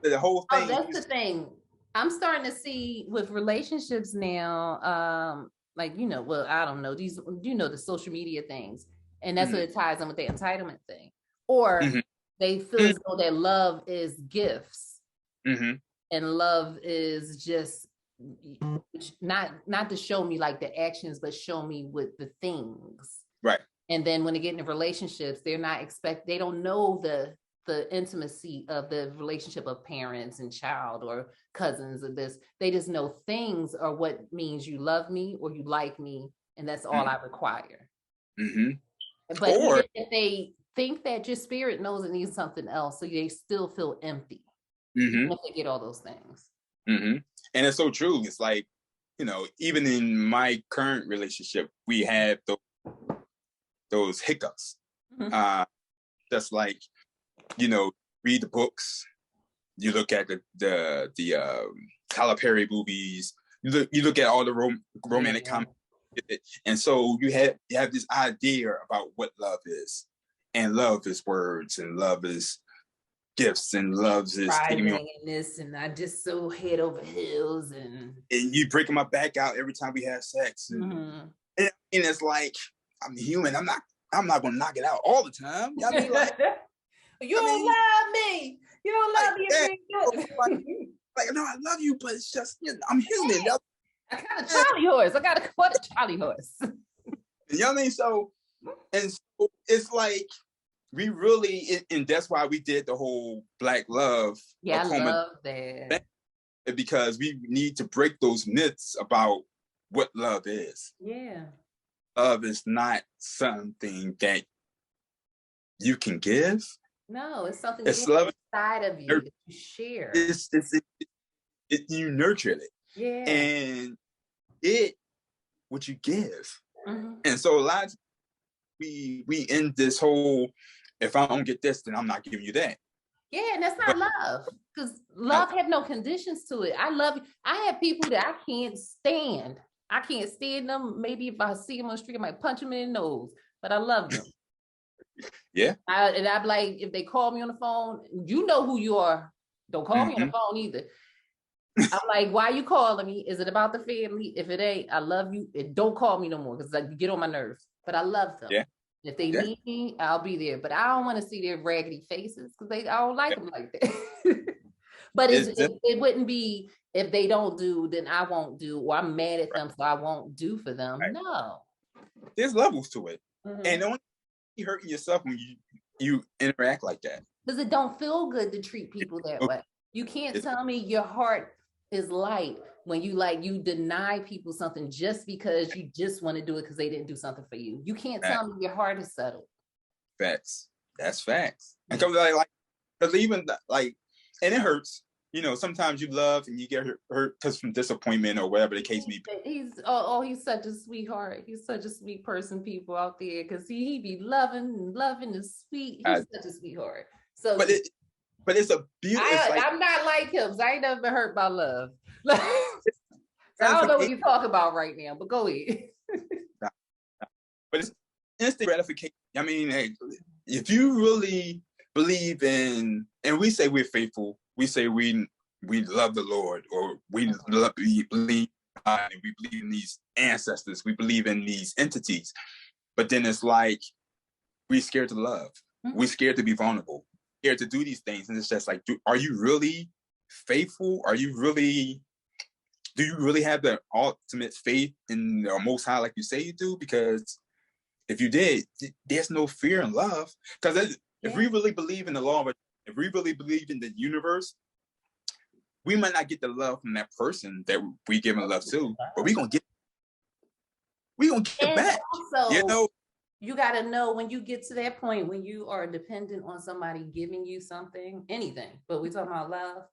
the whole thing. Oh, that's the thing. I'm starting to see with relationships now, like, well, I don't know, these, the social media things. And that's what it ties in with the entitlement thing. Or they feel as though that love is gifts. And love is just not to show me like the actions, but show me with the things. Right. And then when they get into relationships, they don't know the intimacy of the relationship of parents and child or cousins or this. They just know things are what means you love me or you like me, and that's all I require. But even if they think that your spirit knows it needs something else, so they still feel empty once they get all those things. And it's so true. It's like, even in my current relationship, we have those hiccups. That's like, read the books, you look at the Tyler Perry movies, you look at all the romantic comedy, and so you have this idea about what love is, and love is words, and love is gifts, and love is taking me on this, and I just so head over heels, and you breaking my back out every time we have sex, and it's like, I'm human. I'm not gonna knock it out all the time. You know what I mean? Like, you don't love me. You don't love me. Like, no, I love you, but it's just, I'm human. I got a Charlie horse. I got a Charlie horse. You know what I mean? So it's like, we really, and that's why we did the whole Black love. Yeah, I love that. Because we need to break those myths about what love is. Yeah. Love is not something that you can give. No, it's something it's love inside of you that you share. You nurture it. Yeah. And what you give. And so a lot of times we end this whole, if I don't get this, then I'm not giving you that. Yeah, and that's not love. Because love have no conditions to it. I love you. I have people that I can't stand. I can't stand them. Maybe if I see them on the street, I might punch them in the nose. But I love them. Yeah. And I'm like, if they call me on the phone, you know who you are. Don't call me on the phone either. I'm like, why are you calling me? Is it about the family? If it ain't, I love you. Don't call me no more because you get on my nerves. But I love them. Yeah. If they need me, I'll be there. But I don't want to see their raggedy faces because I don't like them like that. But it wouldn't be, if they don't do, then I won't do, or I'm mad at them, so I won't do for them. Right. No. There's levels to it. And don't be hurting yourself you interact like that. Because it don't feel good to treat people that way. You can't tell me your heart is light when you deny people something just because you just want to do it because they didn't do something for you. You can't tell me your heart is settled. Facts. That's facts. And because even like, and it hurts. You know, sometimes you love and you get hurt because from disappointment or whatever the case may be. He's such a sweetheart. He's such a sweet person, people out there, because he be loving is sweet. He's such a sweetheart. So, but it's a beautiful. I'm not like him. So I ain't never been hurt by love. I don't know what you're talking about right now, but go ahead. But it's instant gratification. I mean, hey, if you really believe in, and we say we're faithful, we say we love the Lord, or we believe God, and we believe in these ancestors, we believe in these entities. But then it's like we're scared to love. Mm-hmm. We're scared to be vulnerable. Scared to do these things, and it's just like, are you really faithful? Do you really have the ultimate faith in the Most High like you say you do? Because if you did, there's no fear in love. Because if we really believe in the law, if we really believe in the universe, we might not get the love from that person that we give love to, but we're gonna get it back. Also, you know, you got to know when you get to that point when you are dependent on somebody giving you something, anything, but we're talking about love,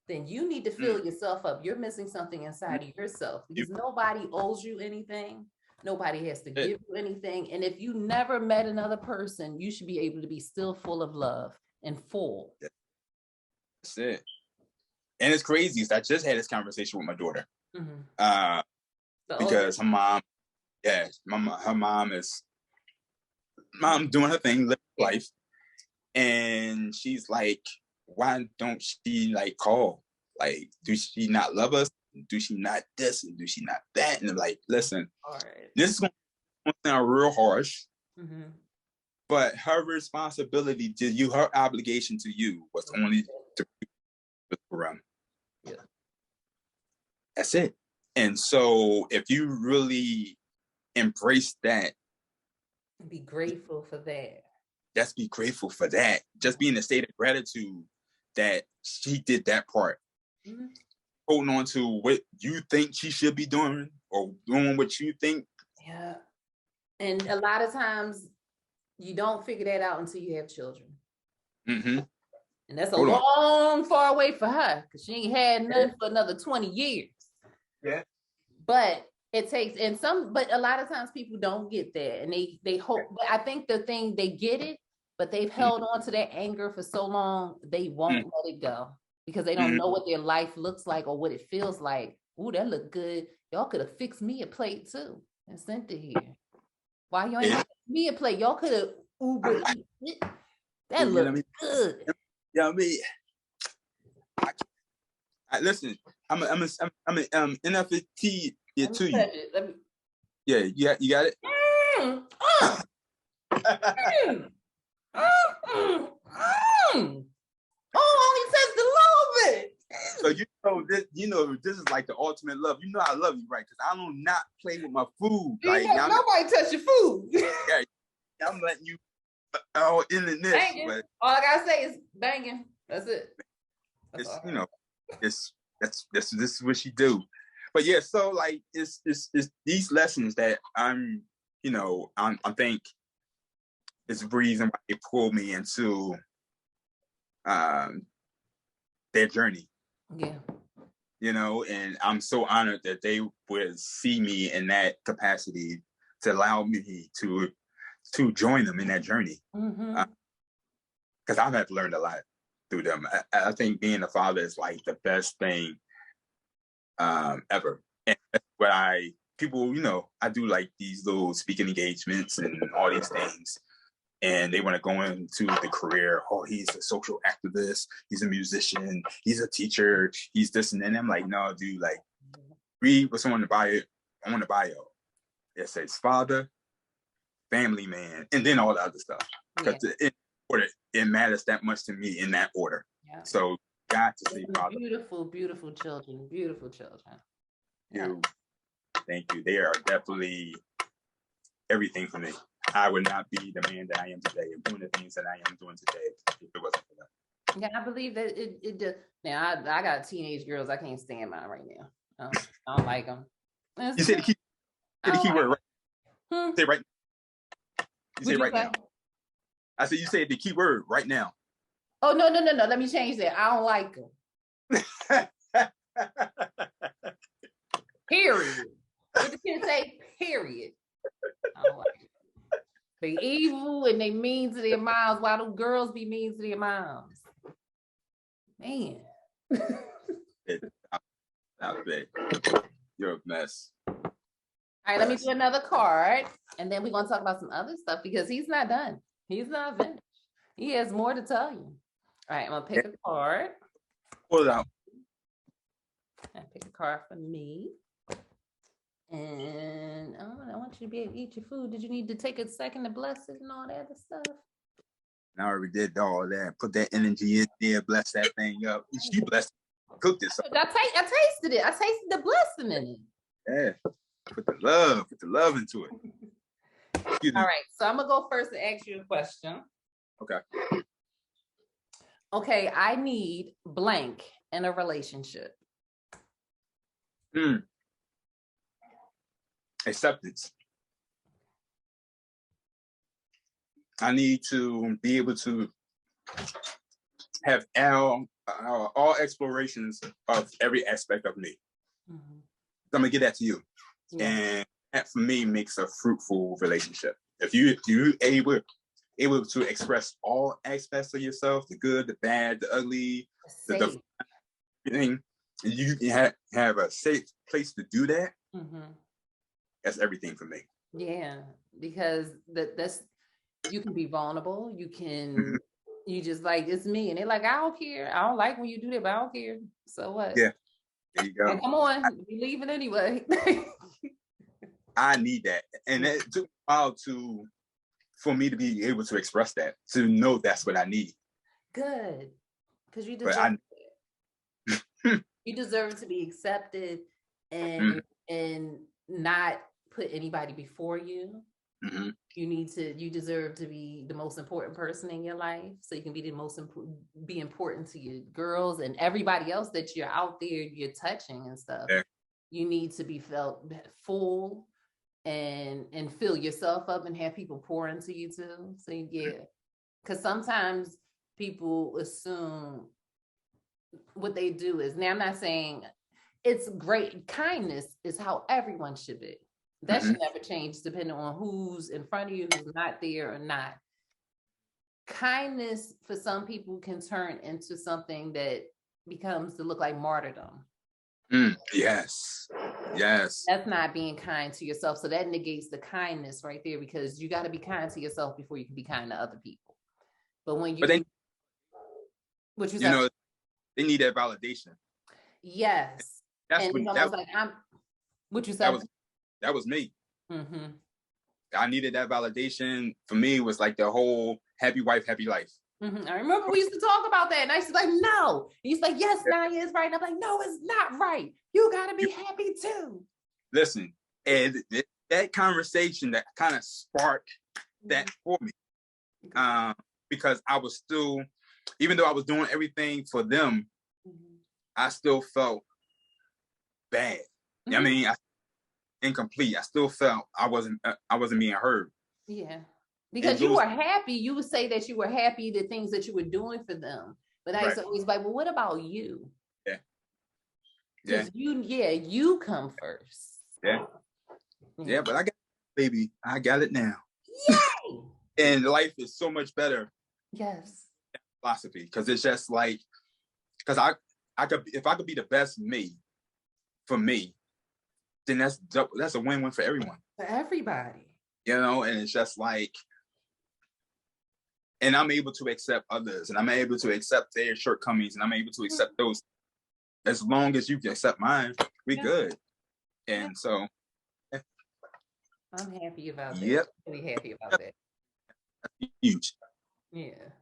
then you need to fill yourself up. You're missing something inside of yourself, because nobody owes you anything. Nobody has to give you anything. And if you never met another person, you should be able to be still full of love and full. That's it. And it's crazy. I just had this conversation with my daughter. Because her mom, her mom is doing her thing, living life. And she's like, why don't she like call? Like, do she not love us? Do she not this? And do she not that? And I'm like, listen, this is going to sound real harsh, but her responsibility to you, her obligation to you was only to run. Yeah. That's it. And so if you really embrace that, be grateful for that. Just be grateful for that. Just be in a state of gratitude that she did that part. Holding on to what you think she should be doing, or doing what you think. Yeah. And a lot of times you don't figure that out until you have children. And that's a long far away for her, because she ain't had none for another 20 years. Yeah. But it takes, but a lot of times people don't get that, and they hope. But I think the thing, they get it, but they've held on to that anger for so long, they won't let it go, because they don't know what their life looks like or what it feels like. Ooh, that looked good. Y'all could have fixed me a plate too and sent it here. Why you ain't fixed me a plate? Y'all could have Uber it. That looked good. Yeah, I mean, listen, I'm an NFT here to you. Yeah, you got it. Oh, only just a little bit. So this is like the ultimate love. You know I love you, right? Because I do not play with my food. Like, nobody touch your food. Yeah, I'm letting you all in this. But all I gotta say is banging. That's it. This is what she do. But yeah, so like it's these lessons that I think is the reason why they pulled me into their journey. Yeah. And I'm so honored that they would see me in that capacity to allow me to join them in that journey. Because I've learned a lot through them. I think being a father is like the best thing ever. And that's what I do like these little speaking engagements and all these things. And they want to go into the career. Oh, he's a social activist. He's a musician. He's a teacher. He's this and that. And I'm like, no, dude, like, read what's on the bio. It says father, family man, and then all the other stuff. Because it matters that much to me in that order. Yeah. So got to see father. Beautiful, beautiful children. Beautiful children. Thank you. They are definitely everything for me. I would not be the man that I am today and doing the things that I am doing today if it wasn't for that. Yeah, I believe that it does. Now, I got teenage girls. I can't stand mine right now. I don't like them. You say the key word, right? Hmm? Say right. You say What'd right say? now. I said you say the key word right now. Oh, no. Let me change that. I don't like them. Period. What the kids say? Period. I don't like them. They evil and they mean to their moms. Why do girls be mean to their moms? Man. You're a mess. All right, let me do another card, and then we're gonna talk about some other stuff because he's not done. He's not finished. He has more to tell you. All right, I'm gonna pick a card. Pull it out. I pick a card for me. And I want you to be able to eat your food. Did you need to take a second to bless it and all that other stuff? I already did all that. Put that energy in there, bless that thing up. She blessed it. Cook this up. I tasted it. I tasted the blessing in it. Yeah. Put the love into it. All right. So I'm gonna go first and ask you a question. Okay. Okay, I need blank in a relationship. Acceptance. I need to be able to have all explorations of every aspect of me. Mm-hmm. I'm gonna get that to you, and that for me makes a fruitful relationship. If you able to express all aspects of yourself, the good, the bad, the ugly, the everything, you have a safe place to do that. Mm-hmm. That's everything for me. Yeah, because that's you can be vulnerable. You can you just like it's me, and they're like, I don't care. I don't like when you do that, but I don't care. So what? Yeah, there you go. And come on, you're leaving anyway. I need that, and it took a while for me to be able to express that, to know that's what I need. Good, because you deserve it. You deserve to be accepted and not put anybody before you. Mm-hmm. You deserve to be the most important person in your life, so you can be the most be important to your girls and everybody else that you're out there, you're touching and stuff. Yeah. You need to be felt full and fill yourself up and have people pour into you too. So yeah, because sometimes people assume what they do is, now I'm not saying it's great, kindness is how everyone should be. That should never change depending on who's in front of you, who's not there or not. Kindness for some people can turn into something that becomes to look like martyrdom. Yes. That's not being kind to yourself. So that negates the kindness right there, because you got to be kind to yourself before you can be kind to other people. But when you, what you said, they need that validation. Yes. That's and it's almost like what you said. That was me. Mm-hmm. I needed that validation. For me, it was like the whole happy wife, happy life. Mm-hmm. I remember we used to talk about that, and I used to be like, no. And he's like, yes, Naya is right. And I'm like, no, it's not right. You got to be happy too. Listen, and that conversation that kind of sparked that for me, because I was still, even though I was doing everything for them, I still felt bad. I mean, incomplete. I still felt I wasn't being heard. Yeah. Because you were happy. You would say that you were happy the things that you were doing for them. But I used to always be like, well, what about you? Yeah. Because you come first. Yeah. Yeah, but I got it, baby. I got it now. Yay! And life is so much better. Yes. Philosophy. Because it's just like, because I could, if I could be the best me for me, then that's a win-win for everyone. For everybody. You know, and it's just like, and I'm able to accept others, and I'm able to accept their shortcomings, and I'm able to accept those. As long as you can accept mine, we good. And so I'm happy about that. Yep. Really happy about that. That's huge. Yeah.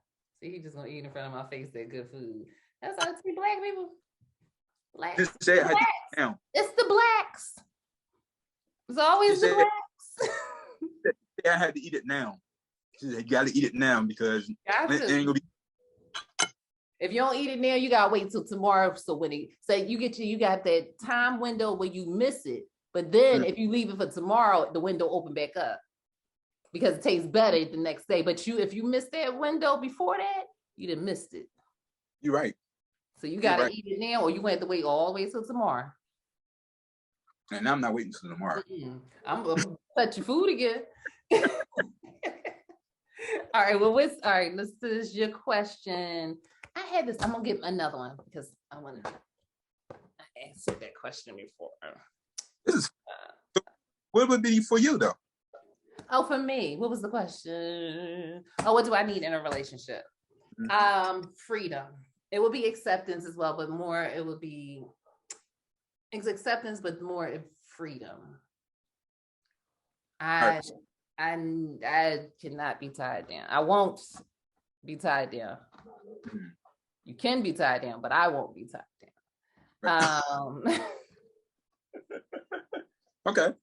See, he's just gonna eat in front of my face that good food. That's how it's be black people. Blacks. Just say it now. It's the blacks. It's always the blacks. say I had to eat it now. She said, you got to eat it now because it ain't gonna be. If you don't eat it now, you gotta wait till tomorrow. So when you got that time window where you miss it, but then if you leave it for tomorrow, the window open back up because it tastes better the next day. But if you miss that window before that, you done missed it. You're right. So you gotta eat it now, or you have to wait all the way till tomorrow. And I'm not waiting till tomorrow. I'm gonna touch your food again. All right. Well, this is your question. I had this. I'm gonna get another one because I answered that question before. What would be for you though? Oh, for me, what was the question? Oh, what do I need in a relationship? Freedom. It would be acceptance as well, but more. It would be acceptance, but more freedom. I cannot be tied down. I won't be tied down. You can be tied down, but I won't be tied down. Okay.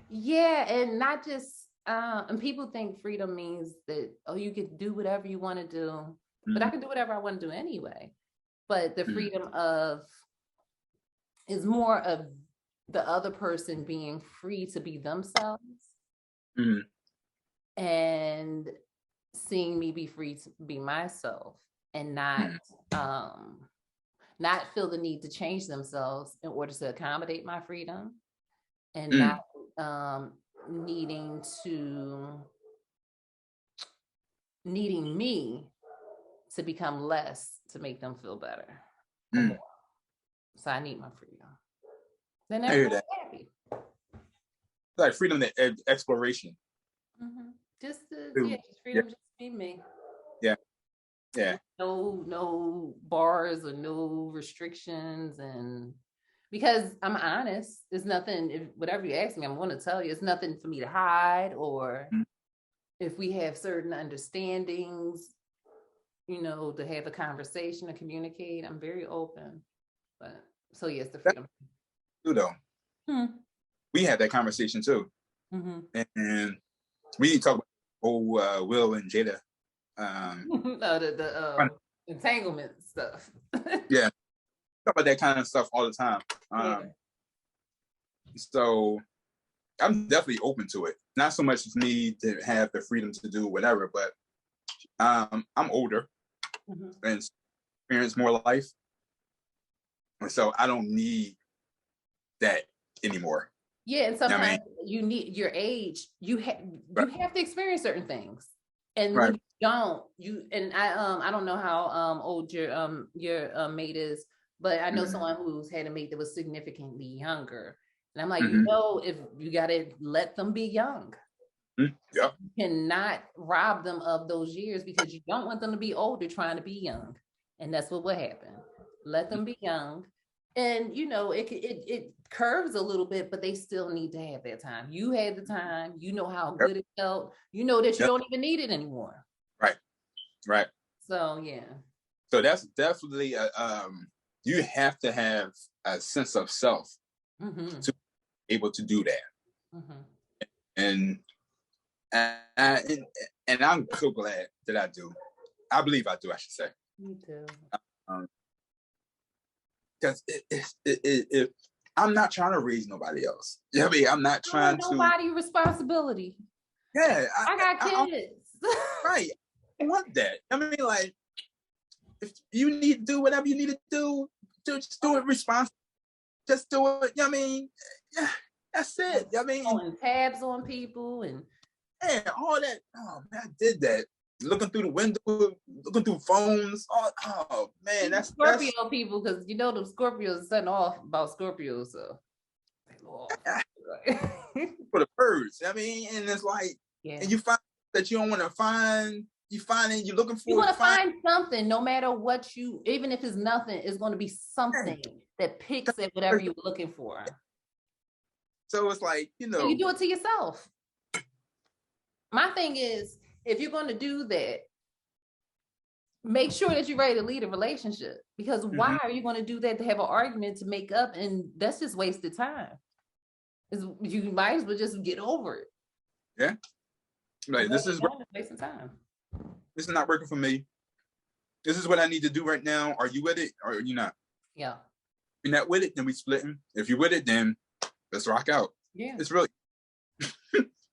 Yeah, and not just and people think freedom means that you can do whatever you want to do, but I can do whatever I want to do anyway. But the freedom is more of the other person being free to be themselves and seeing me be free to be myself and not feel the need to change themselves in order to accommodate my freedom and not needing me to become less to make them feel better or more. So I need my freedom. Then everyone's happy. Like freedom to exploration. Just freedom, just be me. Yeah. No bars or no restrictions, and because I'm honest, there's nothing. Whatever you ask me, I'm going to tell you. It's nothing for me to hide, or if we have certain understandings, to have a conversation, to communicate. I'm very open. But so yes, the freedom. Though. We had that conversation too, and we talk about Will and Jada. The entanglement stuff. Yeah, talk about that kind of stuff all the time. So I'm definitely open to it. Not so much for me to have the freedom to do whatever, but I'm older and experience more life, and so I don't need that anymore. Yeah, and sometimes you need your age. You have to experience certain things, and when you don't, I don't know how old your mate is, but I know someone who's had a mate that was significantly younger, and I'm like, if you gotta let them be young. Yeah, you cannot rob them of those years because you don't want them to be older trying to be young, and that's what will happen. Let them be young. And it curves a little bit, but they still need to have their time. You had the time, how good it felt, that you don't even need it anymore. Right. So yeah. So that's definitely you have to have a sense of self to be able to do that. And I'm so glad that I do. I believe I do, I should say. Me too. Because I'm not trying to raise nobody else. I mean, I'm not trying to. Nobody responsibility. Yeah, I got kids. Right, I want that. I mean, like, if you need to do whatever you need to do, just do it responsibly. Just do it. I mean, yeah, that's it. I mean, Pulling tabs on people and all that. Oh man, I did that. Looking through the window, looking through phones. Oh man, that's Scorpio people, because the Scorpios is something off about Scorpios. So for the birds. I mean, and it's like, and you find that you don't want to find. You find it. You're looking for. You want to find something, no matter what even if it's nothing, it's going to be something that picks at whatever you're looking for. So it's like and you do it to yourself. My thing is, if you're going to do that, make sure that you're ready to lead a relationship. Because why are you going to do that to have an argument to make up? And that's just wasted time. You might as well just get over it. Yeah. Like, this is wasting time. This is not working for me. This is what I need to do right now. Are you with it or are you not? Yeah. If you're not with it, then we splitting. If you're with it, then let's rock out. Yeah. It's really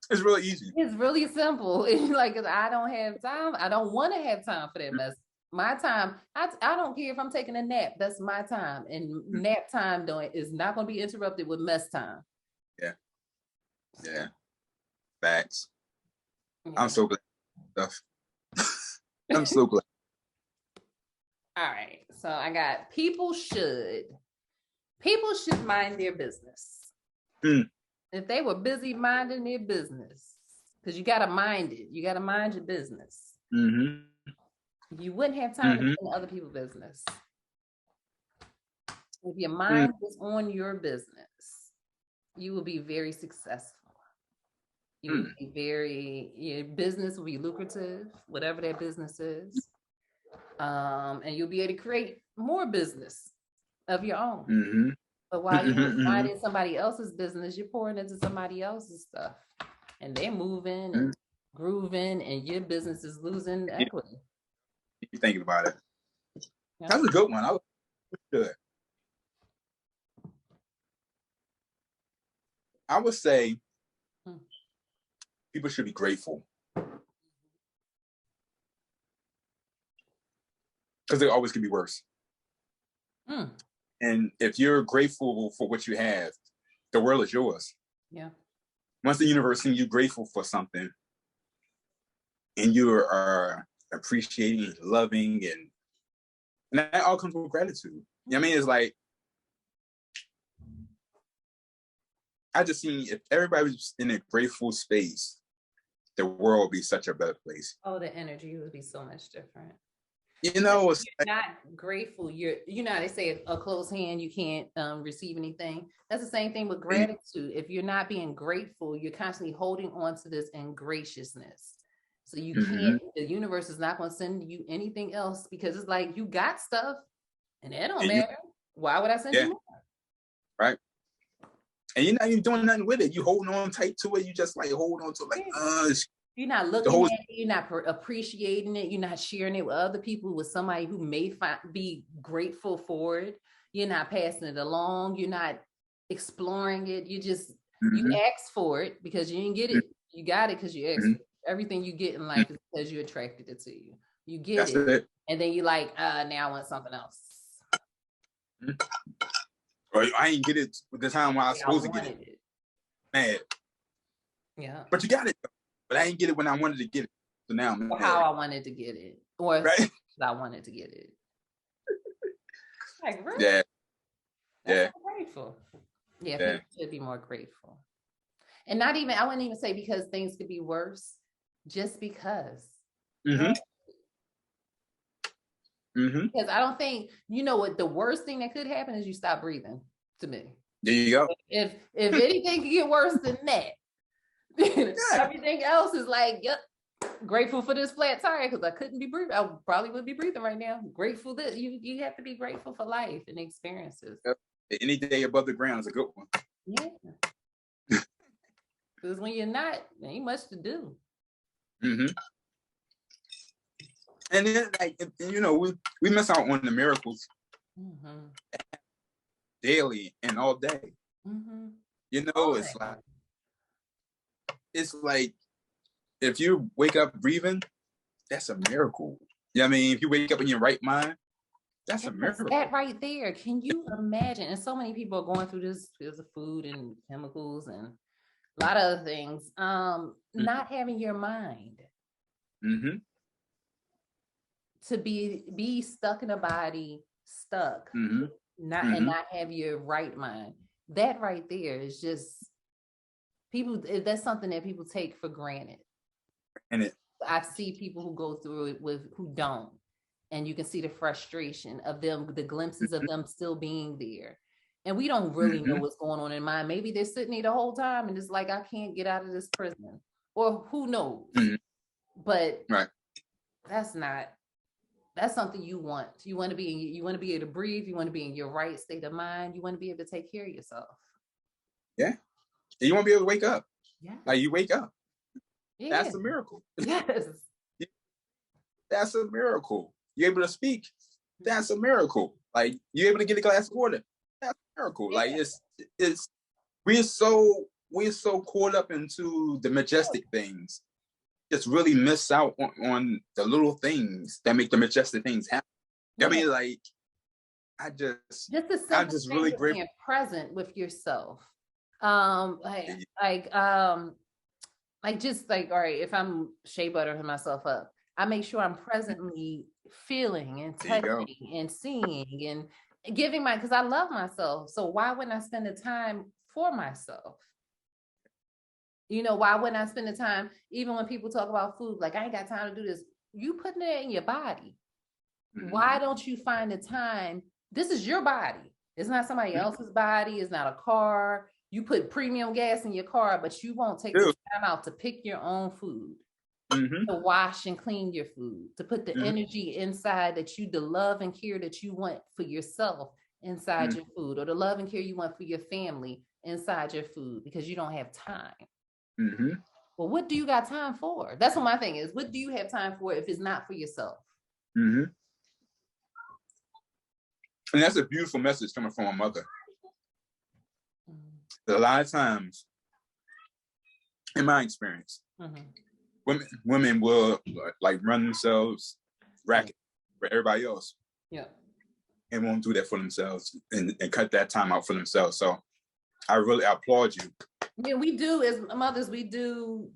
it's really easy. It's really simple. It's like, I don't have time. I don't want to have time for that mess. My time, I don't care if I'm taking a nap. That's my time. And nap time is not going to be interrupted with mess time. Yeah. Yeah. Facts. Yeah. I'm so glad. I'm so glad. All right. So I got people should mind their business. If they were busy minding their business, because you got to mind it. You got to mind your business. You wouldn't have time to mind other people's business. If your mind is on your business, you will be very successful. You will be your business will be lucrative, whatever that business is. And you'll be able to create more business of your own. But while you're minding somebody else's business, you're pouring into somebody else's stuff. And they're moving and grooving, and your business is losing equity. You're thinking about it. Yeah. That's a good one. I would do it. I would say people should be grateful. Because they always could be worse. And if you're grateful for what you have, the world is yours. Yeah. Once the universe sees you grateful for something, and you are appreciating, loving, and that all comes with gratitude. You know what I mean? It's like, I just seen if everybody was in a grateful space, the world would be such a better place. Oh, the energy would be so much different. You know, it's not grateful. They say a closed hand, you can't receive anything. That's the same thing with gratitude. If you're not being grateful, you're constantly holding on to this ingraciousness. So you can't, the universe is not going to send you anything else, because it's like, you got stuff and it don't matter. Why would I send you more? Right. And you're not even doing nothing with it. You holding on tight to it. You just like hold on to it like, you're not looking at it, you're not appreciating it, you're not sharing it with other people, with somebody who may be grateful for it. You're not passing it along, you're not exploring it. You just you ask for it because you didn't get it. You got it because you asked for it. Everything you get in life is because you attracted it to you. You get it, and then you're like, now I want something else. Or I ain't get it the time when I was supposed to get it. Mad. Yeah. But you got it. But I didn't get it when I wanted to get it. So now I'm how I wanted to get it. Or I wanted to get it. Like, really? Yeah. That's grateful. Yeah, people should be more grateful. And not even, I wouldn't even say because things could be worse, just because. Because I don't think, what the worst thing that could happen is you stop breathing, to me. There you go. If anything could get worse than that, everything else is like, yep, grateful for this flat tire because I couldn't be breathing. I probably would be breathing right now. Grateful that you have to be grateful for life and experiences. Yep. Any day above the ground is a good one. Yeah. Because when you're not, there ain't much to do. And then, we miss out on the miracles daily and all day. It's like if you wake up breathing, that's a miracle. You know what I mean? If you wake up in your right mind, that's a miracle. That right there. Can you imagine? And so many people are going through this because of food and chemicals and a lot of other things. Not having your mind. To be stuck in a body, stuck, and not have your right mind. That right there is just that's something that people take for granted. And I see people who go through it who don't. And you can see the frustration of them, the glimpses of them still being there. And we don't really know what's going on in mind. Maybe they're sitting there the whole time and it's like, I can't get out of this prison. Or who knows? But that's something you want. You want to be able to breathe. You want to be in your right state of mind. You want to be able to take care of yourself. Yeah. You want to be able to wake up. Yeah. Like you wake up. Yeah. That's a miracle. Yes. That's a miracle. You're able to speak. That's a miracle. Like you're able to get a glass of water. That's a miracle. Yeah. Like it's we're so caught up into the majestic things. Just really miss out on the little things that make the majestic things happen. Yeah. I mean, like I'm just really grateful. Being present with yourself. Just like, all right, if I'm shea buttering myself up, I make sure I'm presently feeling and touching and seeing and giving because I love myself. So why wouldn't I spend the time for myself? Why wouldn't I spend the time, even when people talk about food, like I ain't got time to do this, you putting it in your body. Mm-hmm. Why don't you find the time? This is your body. It's not somebody else's body. It's not a car. You put premium gas in your car, but you won't take the time out to pick your own food, to wash and clean your food, to put the energy inside the love and care that you want for yourself inside your food, or the love and care you want for your family inside your food, because you don't have time. Well, what do you got time for? That's what my thing is. What do you have time for if it's not for yourself? And that's a beautiful message coming from a mother. A lot of times, in my experience, women will like run themselves racket for everybody else. Yeah. And won't do that for themselves and cut that time out for themselves. So I really applaud you. Yeah, we do as mothers, we do,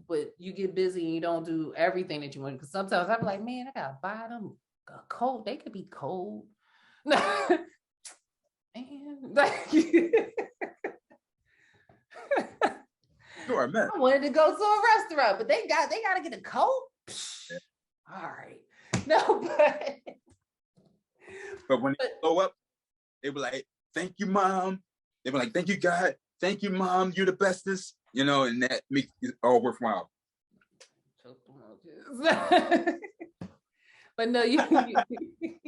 but you get busy and you don't do everything that you want. Because sometimes I'm like, man, I gotta buy them a cold. They could be cold. Man, Sure, man. I wanted to go to a restaurant, but they gotta get a coat. Yeah. All right. No, but when they blow up, they be like, thank you, Mom. They be like, thank you, God. Thank you, Mom. You're the bestest. And that makes it all worthwhile. But no, you have to give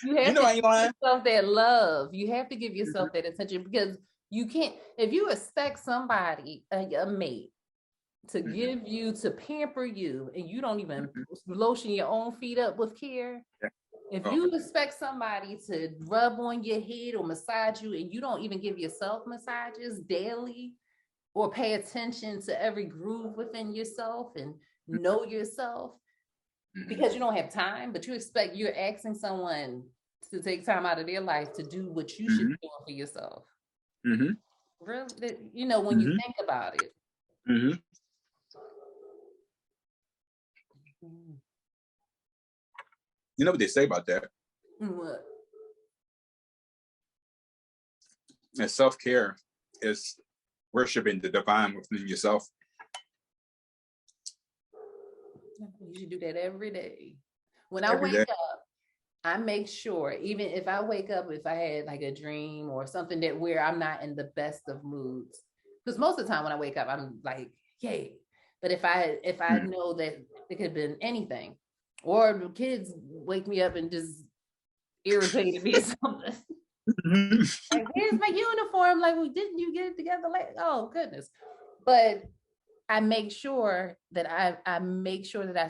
yourself that love. You have to give yourself that attention, because you can't, if you expect somebody, a mate, to give you, to pamper you, and you don't even lotion your own feet up with care. Yeah. If you expect somebody to rub on your head or massage you, and you don't even give yourself massages daily or pay attention to every groove within yourself and know yourself, because you don't have time, but you're asking someone to take time out of their life to do what you should be doing for yourself. Really, when you think about it. You know what they say about that? What? And self-care is worshiping the divine within yourself. You should do that every day. When I wake up, I make sure, even if I wake up, if I had like a dream or something where I'm not in the best of moods, because most of the time when I wake up, I'm like, yay. But if I know that it could have been anything, or the kids wake me up and just irritated me or something. Like, where's my uniform? Like, well, didn't you get it together? Like, oh goodness. But I make sure that I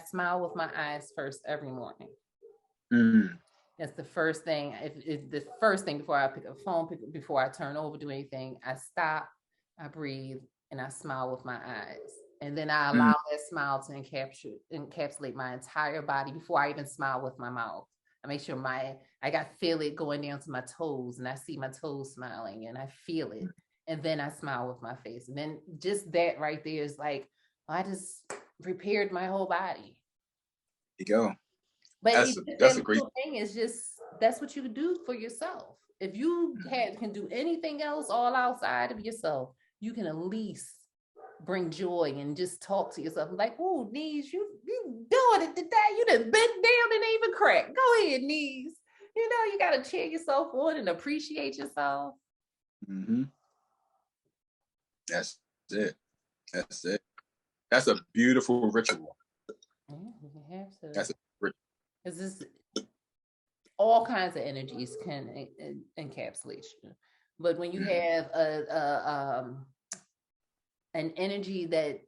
smile with my eyes first every morning. That's the first thing. If the first thing before I pick up a phone, before I turn over, do anything, I stop, I breathe, and I smile with my eyes. And then I allow that smile to encapsulate my entire body before I even smile with my mouth. I make sure I feel it going down to my toes, and I see my toes smiling, and I feel it. And then I smile with my face. And then just that right there is like, I just prepared my whole body. There you go. But that's a great thing. Is just, that's what you do for yourself. If you can do anything else all outside of yourself, you can at least bring joy and just talk to yourself like, oh, Knees, you doing it today. You done bent down and even cracked. Go ahead, Knees. You got to cheer yourself on and appreciate yourself. That's it. That's a beautiful ritual. You have to. That's a ritual. Because this, all kinds of energies can encapsulate you. But when you have an energy that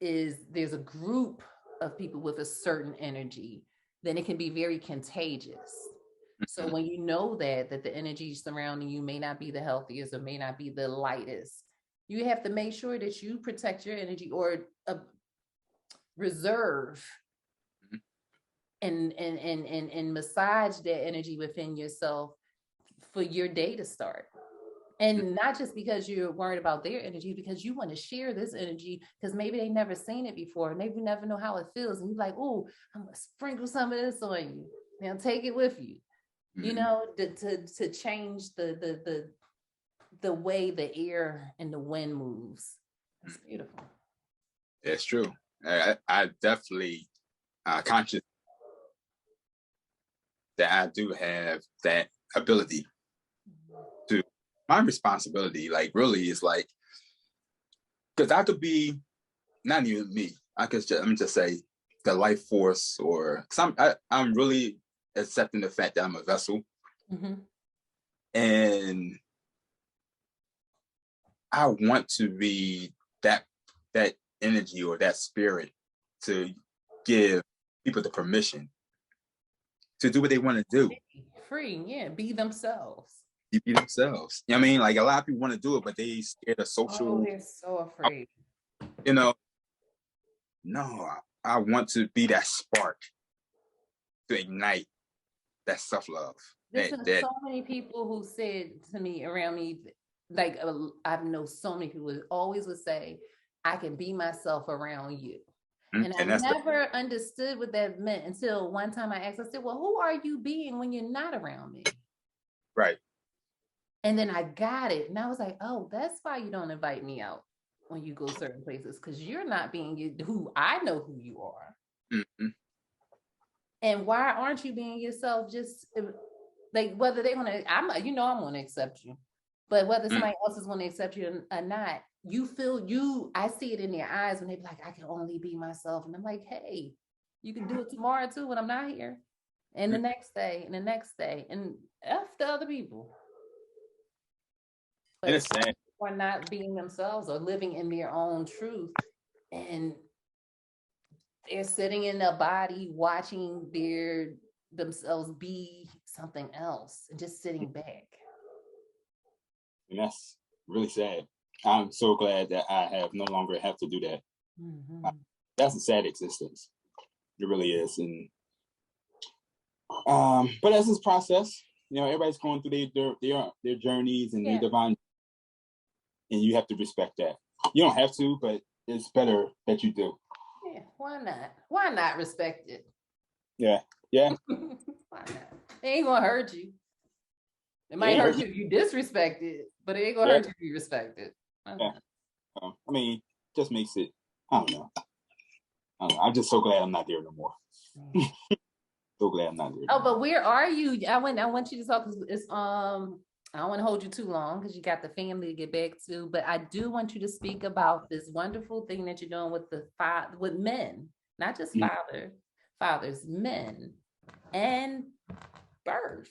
there's a group of people with a certain energy, then it can be very contagious. So when you know that the energy surrounding you may not be the healthiest or may not be the lightest, you have to make sure that you protect your energy or reserve and massage that energy within yourself for your day to start. And not just because you're worried about their energy, because you want to share this energy, because maybe they never seen it before. Maybe you never know how it feels. And you're like, oh, I'm going to sprinkle some of this on you. Now take it with you, you know, to change the way the air and the wind moves. It's beautiful. It's true. I definitely conscious that I do have that ability to. My responsibility, like, really is like, because I could be not even me. I could just, let me just say, the life force, or because I'm really accepting the fact that I'm a vessel, and I want to be that energy or that spirit to give people the permission to do what they want to do. Free, yeah, be themselves. Be themselves. You know what I mean? Like, a lot of people want to do it, but they scared of social. Oh, they're so afraid. You know, no, I want to be that spark to ignite that self-love. There's been so many people who said to me, around me, like, I know so many people always would say, I can be myself around you. And I never understood what that meant until one time I asked, I said, well, who are you being when you're not around me? Right. And then I got it. And I was like, oh, that's why you don't invite me out when you go certain places, because you're not being who I know who you are. And why aren't you being yourself? Just like, whether they want to, I'm going to accept you, but whether somebody else is going to accept you or not, you feel I see it in their eyes when they be like, I can only be myself. And I'm like, hey, you can do it tomorrow too when I'm not here. And the next day and the next day, and F the other people. But it's sad. People are not being themselves or living in their own truth. And they're sitting in their body, watching themselves be something else and just sitting back. And that's really sad. I'm so glad that I no longer have to do that. That's a sad existence. It really is. And but as this process, you know, everybody's going through their journeys and their divine, and you have to respect that. You don't have to, but it's better that you do. Yeah, why not? Why not respect it? Yeah. Why not? It ain't gonna hurt you. It might hurt you if you disrespect it, but it ain't gonna hurt you if you respect it. I mean, just makes it, I don't know. I'm just so glad I'm not there no more. So glad I'm not there. Oh, but where are you? I want you to talk. It's I don't want to hold you too long because you got the family to get back to. But I do want you to speak about this wonderful thing that you're doing with men, not just fathers, men, and birth.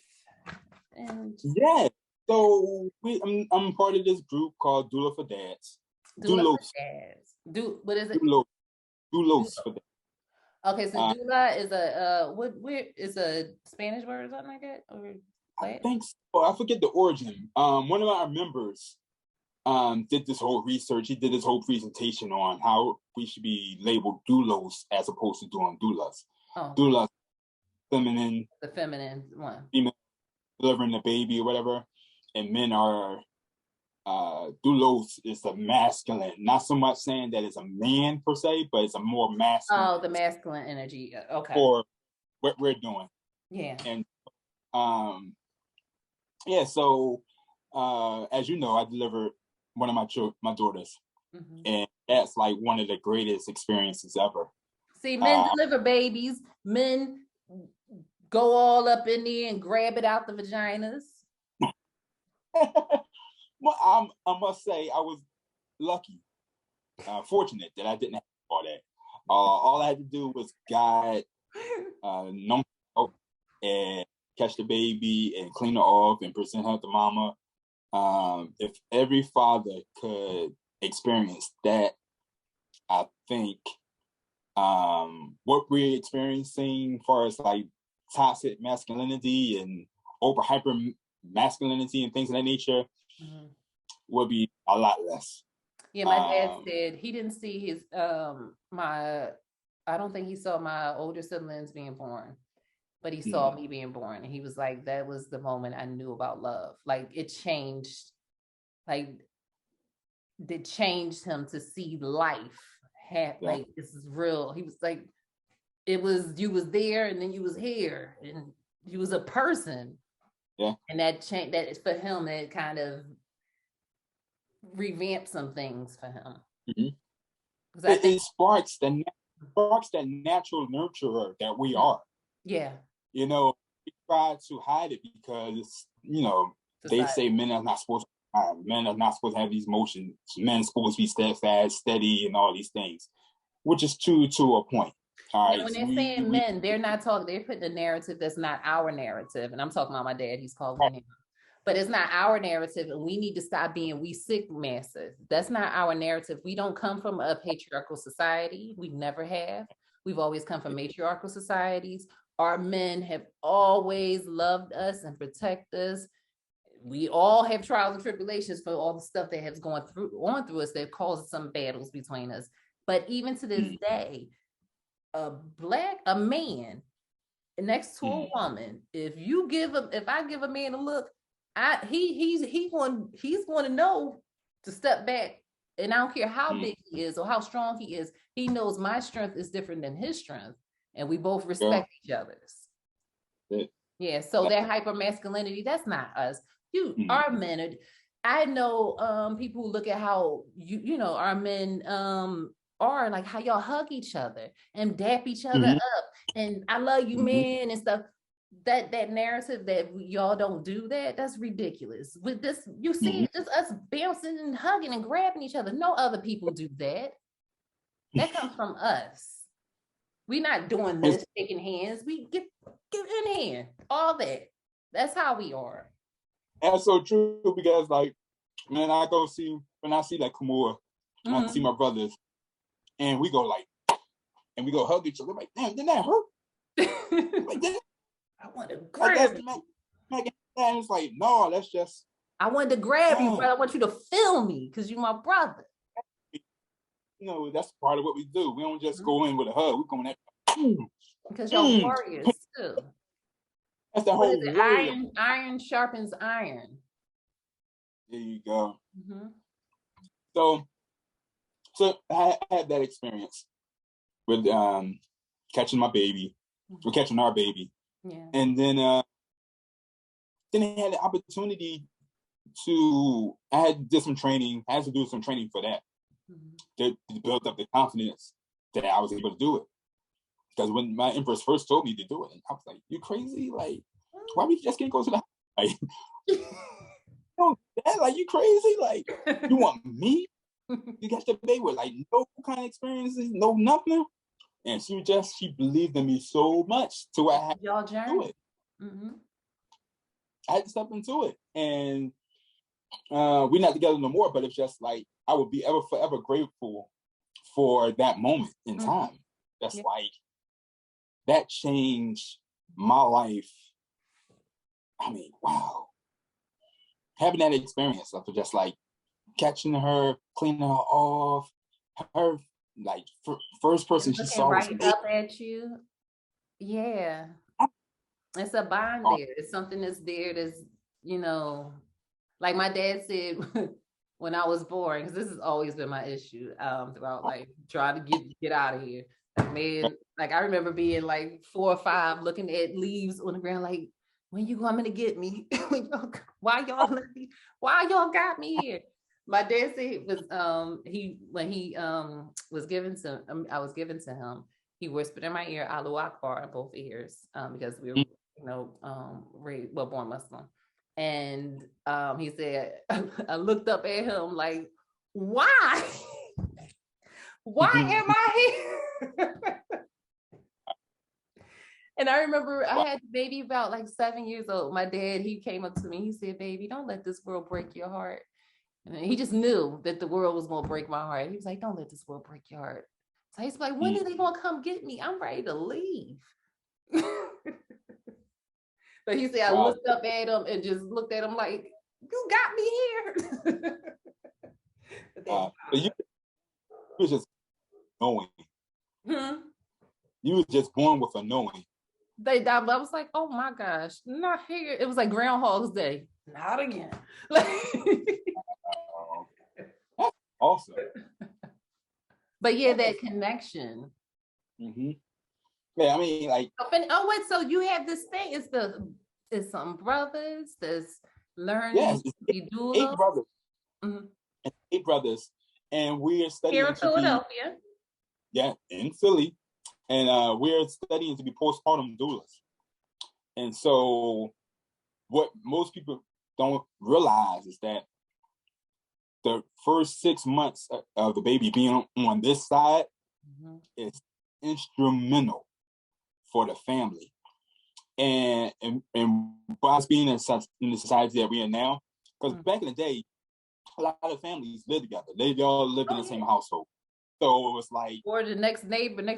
And so I'm part of this group called Doula for Dads. Doula for Dads. What is it? Doulos for Dads. Okay, so doula is a Spanish word or something like that, or I think so. I forget the origin. One of our members did this whole research. He did this whole presentation on how we should be labeled doulos as opposed to doing doulas. Doula, feminine. The feminine one. Female delivering the baby or whatever, and men are doulos is the masculine. Not so much saying that it's a man per se, but it's a more masculine. Oh, the masculine energy. Okay. For what we're doing. Yeah. And so as you know, I delivered one of my daughters, and that's like one of the greatest experiences ever. See, men deliver babies. Men go all up in there and grab it out the vaginas. Well, I must say I was lucky, fortunate that I didn't have all that. All I had to do was guide, numb her and catch the baby and clean her off and present her to mama. If every father could experience that I think what we're experiencing as far as like toxic masculinity and over hyper masculinity and things of that nature will be a lot less. Yeah, my dad said he didn't see his I don't think he saw my older siblings being born, but he saw me being born, and he was like, that was the moment I knew about love. Like it changed, like it changed him to see life like this is real. He was like, it was, you was there and then you was here and you was a person. Yeah. And that changed, that is for him, it kind of revamped some things for him. It sparks that natural nurturer that we are. Yeah. You know, we try to hide it because, you know, society. They say men are not supposed to have these emotions. Men are supposed to be steadfast, steady, and all these things, which is true to a point. All right. When they're saying men, they're not talking, they're putting a narrative that's not our narrative. And I'm talking about my dad, he's calling him. But it's not our narrative, and we need to stop being we sick masses. That's not our narrative. We don't come from a patriarchal society. We never have. We've always come from matriarchal societies. Our men have always loved us and protect us. We all have trials and tribulations for all the stuff that has gone on through us that causes some battles between us. But even to this day, a man next to a woman, if I give a man a look, he's going to know to step back, and I don't care how big he is or how strong he is. He knows my strength is different than his strength, and we both respect each other's. Yeah. So that hyper masculinity, that's not us. Our men. I know people who look at how you know our men are, like how y'all hug each other and dap each other up, and I love you, man, and stuff. That narrative that y'all don't do that's ridiculous. With this, you see just us bouncing and hugging and grabbing each other. No other people do that. That comes from us. We're not doing this, shaking hands. We give in hand, all that. That's how we are. That's so true, because like when I see like Kamua, I see my brothers, and we go like, and we go hug each other. Like, damn, didn't that hurt? Like that. I want to grab you. And it's like, no, that's just. I wanted to grab you, brother. I want you to feel me because you're my brother. You know, that's part of what we do. We don't just go in with a hug. We're going at. Because y'all warriors too. That's the whole warrior. Iron sharpens iron. There you go. So I had that experience with catching my baby, or catching our baby. Yeah. And then I had the opportunity I had to do some training for that to build up the confidence that I was able to do it. Because when my empress first told me to do it, I was like, you crazy? Like, why we just can't go to the house? Like, Dad, like, you crazy? Like, you want me? You got the baby with like no kind of experiences, no nothing. And she believed in me so much to where I had to do it. I had to step into it. And we're not together no more, but it's just like, I would be forever grateful for that moment in time. That's like, that changed my life. I mean, wow. Having that experience of just like catching her, cleaning her off, her like first person she saw right up at you. Yeah. It's a bond there. It's something that's there that's, you know, like my dad said when I was born, because this has always been my issue throughout, like, trying to get out of here. Like, man, like I remember being like 4 or 5 looking at leaves on the ground, like, when you coming to get me? Why y'all got me here? My dad said it was when he was given to I was given to him, he whispered in my ear Allahu Akbar in both ears, because we were born Muslim. And he said, I looked up at him like, why? Why am I here? And I remember I had the baby about like 7 years old. My dad, he came up to me, he said, baby, don't let this world break your heart. And he just knew that the world was going to break my heart. He was like, don't let this world break your heart. So he's like, when are they going to come get me? I'm ready to leave. But he said, I looked up at him and just looked at him like, you got me here. But you was just knowing. You was just born with a knowing. I was like, oh my gosh, not here. It was like Groundhog's Day. Not again. Awesome. But yeah, that connection. Yeah, I mean, like. Oh wait, so you have this thing? It's some brothers that's learning to be Doulo. 8 brothers. 8 brothers, and we're studying here in Philadelphia. In Philly, and we're studying to be postpartum doulas. And so, what most people don't realize is that the first 6 months of the baby being on this side is instrumental for the family. And by us being in the society that we are now, because back in the day, a lot of families lived together. They all lived in the same household. So it was like, or the next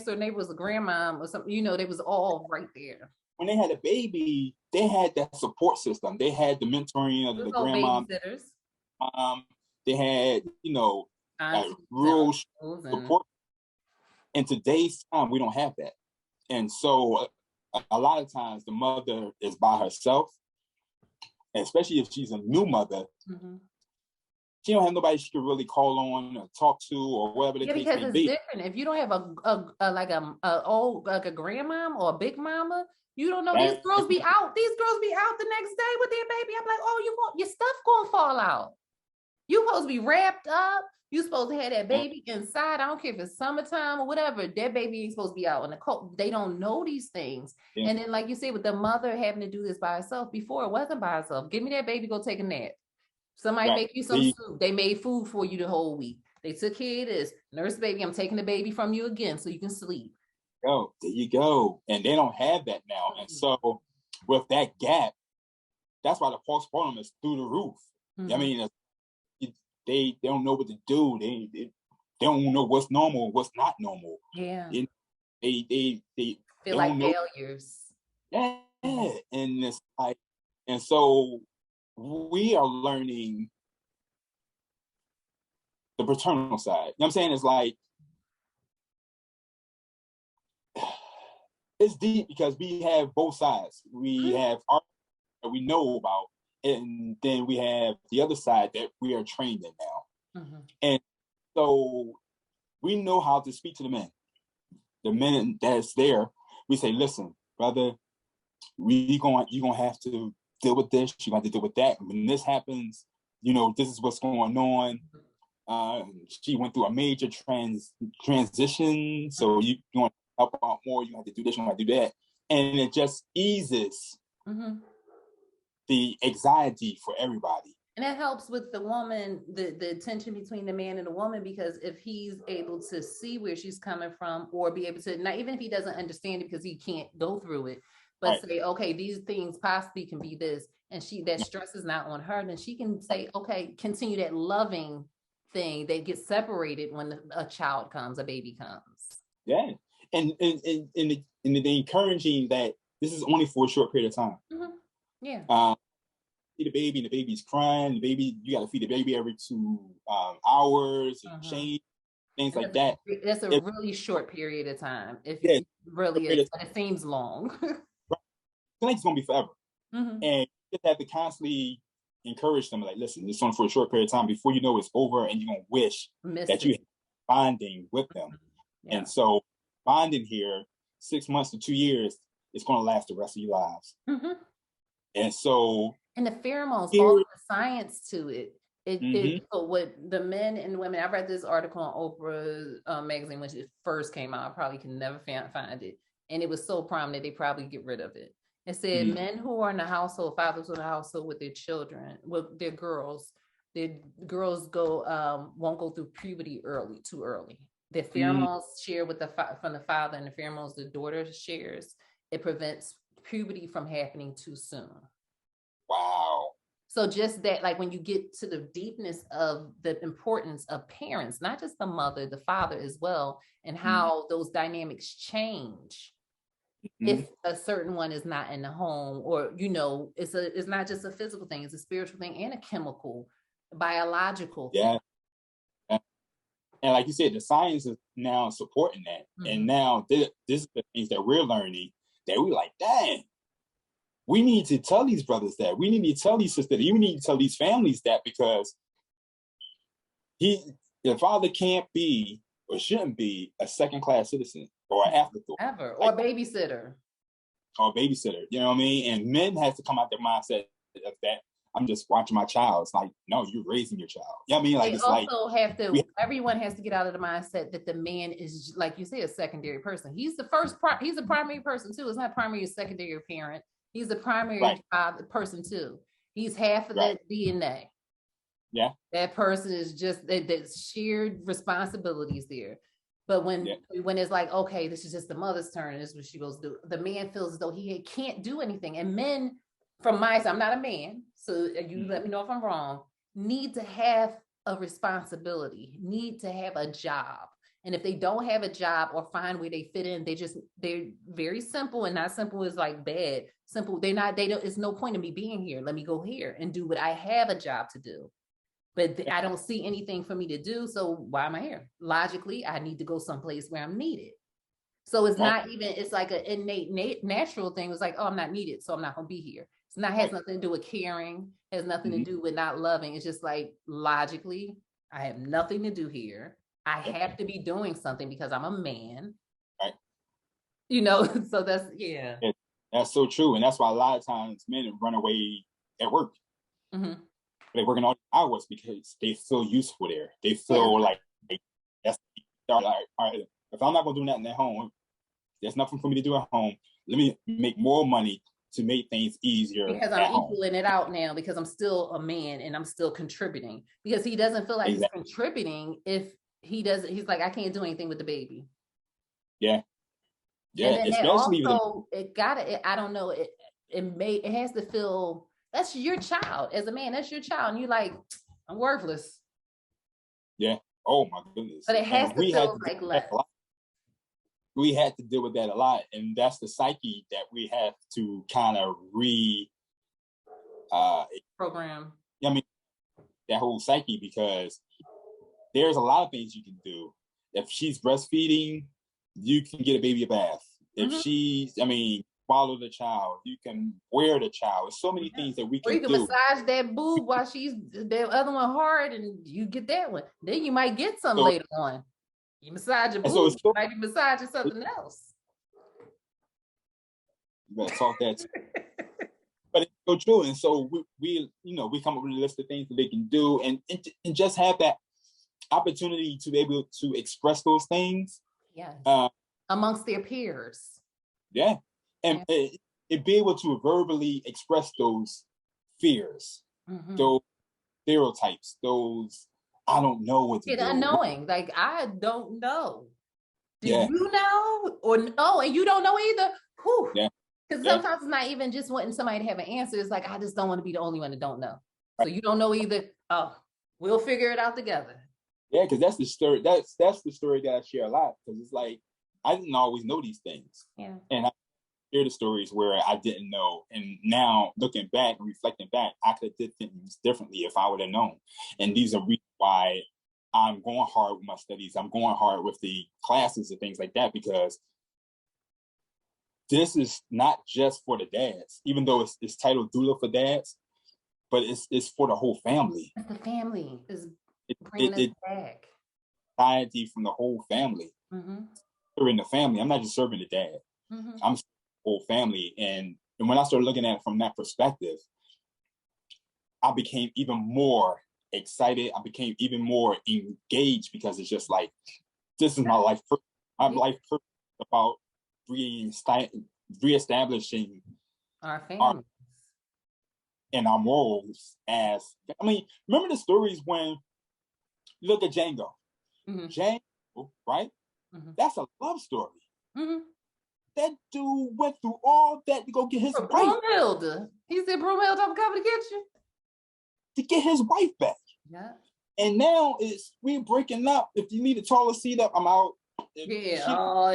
door neighbor was a grandma or something. You know, they was all right there. When they had a baby, they had that support system. They had the mentoring of the grandma. Babysitters. They had, real support. In today's time, we don't have that, and so a lot of times the mother is by herself, and especially if she's a new mother. She don't have nobody she can really call on or talk to or whatever the case may be. Because it's different. If you don't have a grandmom or a big mama, you don't know. These girls be out. These girls be out the next day with their baby. I'm like, oh, your stuff gonna fall out. You supposed to be wrapped up. You supposed to have that baby inside. I don't care if it's summertime or whatever. That baby ain't supposed to be out in the cold. They don't know these things. And then, like you said, with the mother having to do this by herself, before it wasn't by herself. Give me that baby, go take a nap. Somebody make you some soup. They made food for you the whole week. They took care of this. Nurse baby, I'm taking the baby from you again so you can sleep. Oh, there you go. And they don't have that now. And so with that gap, that's why the postpartum is through the roof. I mean, they don't know what to do. They don't know what's normal, what's not normal. Yeah. They feel like failures. Yeah. And it's like, and so we are learning the paternal side. You know what I'm saying? It's like, it's deep because we have both sides. We have our that we know about, and then we have the other side that we are trained in now. And so we know how to speak to the men. The men that's there, we say, listen, brother, you're gonna have to deal with this, you're gonna have to deal with that. When this happens, this is what's going on. She went through a major transition, so you want to help out more, you have to do this, you have to do that. And it just eases the anxiety for everybody. And that helps with the woman, the tension between the man and the woman, because if he's able to see where she's coming from, or be able to, not even if he doesn't understand it because he can't go through it, but say, okay, these things possibly can be this, and that stress is not on her, then she can say, okay, continue that loving thing that gets separated when a child comes, a baby comes. Yeah. And the encouraging that this is only for a short period of time. Yeah. See the baby, and the baby's crying. The baby, you got to feed the baby every 2 hours and change things like that. That's a really short period of time. It really is, but it seems long. I think it's gonna be forever, and you just have to constantly encourage them, like, listen, this is only for a short period of time. Before you know it's over, and you're gonna wish that you had bonding with them. And so bonding here, 6 months to 2 years, it's gonna last the rest of your lives. And so, and the pheromones, all the science to it. So what the men and women, I read this article on Oprah magazine when it first came out. I probably can never find it, and it was so prominent they probably get rid of it. It said men who are in the household, fathers in the household with their children, with their girls won't go through puberty too early. The pheromones share with from the father, and the pheromones the daughter shares. It prevents puberty from happening too soon. Wow. So just that, like when you get to the deepness of the importance of parents, not just the mother, the father as well, and how those dynamics change if a certain one is not in the home, or it's not just a physical thing, it's a spiritual thing and a chemical, biological thing. And like you said, the science is now supporting that. And now this is the things that we're learning that we're like, dang, we need to tell these brothers that. We need to tell these sisters that. We need to tell these families that, because the father can't be or shouldn't be a second-class citizen or an afterthought. Ever. Or babysitter. Or babysitter. You know what I mean? And men have to come out their mindset of that. I'm just watching my child. It's like, no, you're raising your child. You know what I mean? Like, it's like everyone has to get out of the mindset that the man is, like you say, a secondary person. He's the first, he's a primary person too. It's not primary or secondary parent. He's a primary person too. He's half of that DNA. Yeah. That person is just that shared responsibilities there. But when it's like, okay, this is just the mother's turn, and this is what she goes to do, the man feels as though he can't do anything. And men, from my side, I'm not a man, so you let me know if I'm wrong, need to have a responsibility, need to have a job. And if they don't have a job or find where they fit in, they're very simple, and not simple is like bad. Simple, it's no point in me being here. Let me go here and do what I have a job to do. But I don't see anything for me to do, so why am I here? Logically, I need to go someplace where I'm needed. So it's not even, it's like an innate, natural thing. It's like, oh, I'm not needed, so I'm not going to be here. Has nothing to do with caring, has nothing to do with not loving. It's just like, logically, I have nothing to do here. I have to be doing something because I'm a man. Right. So that's, That's so true. And that's why a lot of times men run away at work. They're working all the hours because they feel useful there. They feel like that's all right. If I'm not gonna do nothing at home, there's nothing for me to do at home. Let me make more money to make things easier. Because I'm equaling it out now because I'm still a man and I'm still contributing. Because he doesn't feel like he's contributing if he doesn't. He's like, I can't do anything with the baby. Yeah. And especially also, I don't know. It has to feel. That's your child. As a man, that's your child. And you're like, I'm worthless. Yeah. Oh, my goodness. But it has to feel like less. We had to deal with that a lot. And that's the psyche that we have to kind of program. I mean, that whole psyche, because there's a lot of things you can do. If she's breastfeeding, you can get a baby a bath. If she's, swallow the child, you can wear the child. There's so many things that we can do. Or you can massage that boob while she's the other one hard, and you get that one. Then you might get some later on. You massage your boob, you might be massaging something else. You better talk that too. But it's so true. And so we come up with a list of things that they can do, and just have that opportunity to be able to express those things. Yes. Amongst their peers. Yeah. And it be able to verbally express those fears, those stereotypes, those I don't know what to do. Unknowing, like I don't know. Do you know? Or no, and you don't know either. Whew. Yeah. Because sometimes it's not even just wanting somebody to have an answer. It's like, I just don't want to be the only one that don't know. Right. So you don't know either. Oh, we'll figure it out together. Yeah, because that's the story. That's the story that I share a lot. Because it's like I didn't always know these things. Yeah. And I hear the stories where I didn't know. And now looking back and reflecting back, I could have did things differently if I would have known. And these are reasons why I'm going hard with my studies. I'm going hard with the classes and things like that, because this is not just for the dads, even though it's titled Doula for dads, but it's for the whole family. The family is bringing it back. Society from the whole family. Serving the family. I'm not just serving the dad. I'm serving the whole family. And when I started looking at it from that perspective, I became even more excited. I became even more engaged, because it's just like, this is my life. My life purpose about reestablishing our family and our morals as, remember the stories when you look at Django? Django, right? That's a love story. That dude went through all that to go get his right. Broomhilda. He said Broomhilda, I'm coming to get you. to get his wife back. Yeah. And now we're breaking up. If you need a taller seat up, I'm out. Yeah.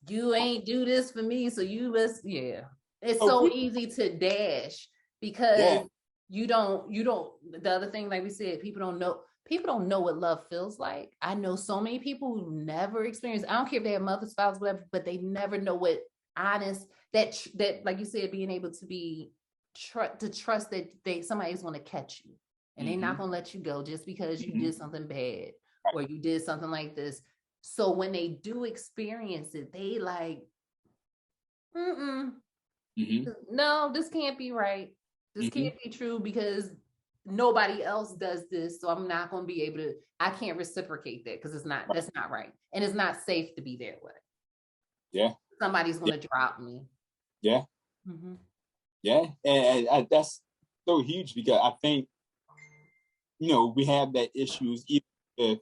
You ain't do this for me, so you must. Yeah. It's so easy to dash because you don't. The other thing, like we said, people don't know what love feels like. I know so many people who never experienced. I don't care if they have mothers, fathers, whatever, but they never know what honest that like you said, being able to be to trust that somebody's going to catch you and they're not going to let you go just because you did something bad or you did something like this. So when they do experience it, they like, no, this can't be right. This can't be true because nobody else does this. So I'm not going to be able to, I can't reciprocate that because that's not right. And it's not safe to be that way. Yeah. Somebody's going to drop me. Yeah. Yeah. And that's so huge because I think, we have that issues even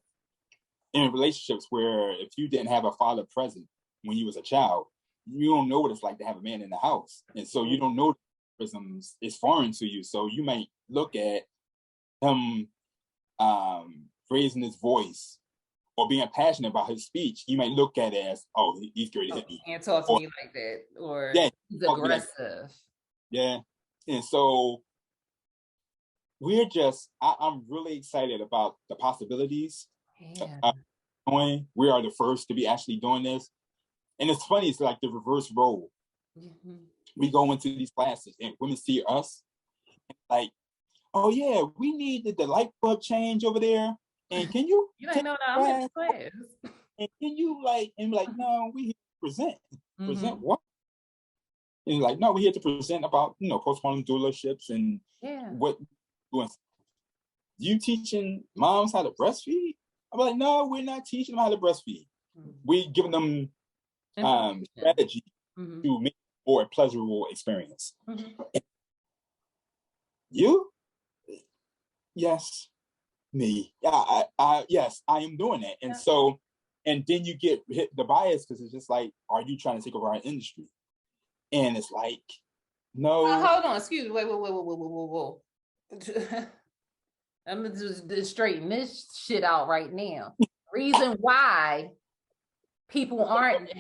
in relationships where if you didn't have a father present when you was a child, you don't know what it's like to have a man in the house. And so you don't know prisms is foreign to you. So you might look at him raising his voice or being passionate about his speech. You might look at it as, oh, he's going to hit me. Can't talk to me like that. Or he's aggressive. Yeah. And so I'm really excited about the possibilities. We are the first to be actually doing this. And it's funny, it's like the reverse role. We go into these classes and women see us like, oh yeah, we need the light bulb change over there. And can you I'm in this class. And can you no, we here to present what? And like, no, we're here to present about, postpartum doulaships and what you teaching moms how to breastfeed? I'm like, no, we're not teaching them how to breastfeed. We're giving them strategy to make it more a pleasurable experience. You? Yes. Me. Yes, I am doing it. And so, and then you get hit the bias because it's just like, are you trying to take over our industry? And it's like, no. Hold on, excuse me. Whoa. I'm gonna just straighten this shit out right now. Reason why people aren't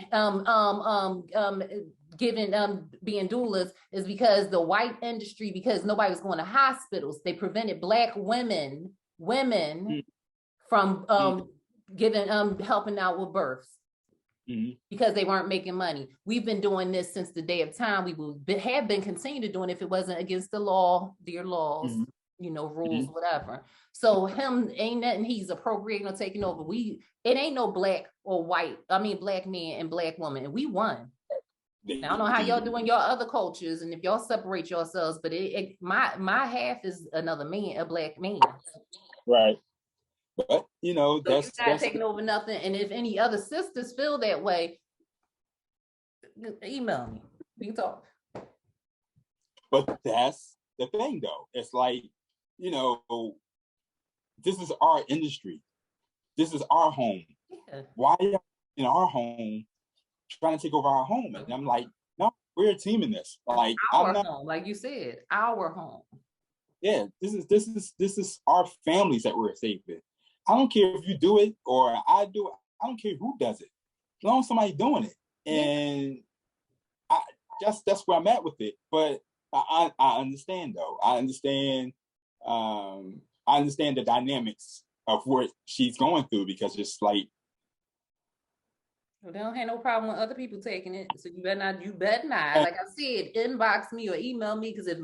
being doulas is because the white industry, because nobody was going to hospitals, they prevented Black women from helping out with births because they weren't making money. We've been doing this since the day of time. We have been continuing to doing it if it wasn't against the law, their laws. Rules, whatever. So him ain't nothing. He's appropriating or taking over. It ain't no black or white. I mean, Black man and Black woman, and we won. Now, I don't know how y'all doing your other cultures, and if y'all separate yourselves, but my half is another man, a Black man. Right. But so that's not taking over nothing. And if any other sisters feel that way, email me. We can talk. But that's the thing, though. It's like, this is our industry. This is our home. Yeah. Why are you in our home trying to take over our home? And I'm like, no, we're a team in this. Like our home, like you said, our home. Yeah, this is our families that we're saving. I don't care if you do it or I do it. I don't care who does it. As long as somebody's doing it. And that's where I'm at with it. But I understand though. I understand the dynamics of what she's going through because it's like. Well, they don't have no problem with other people taking it. So you better not. Like I said, inbox me or email me because if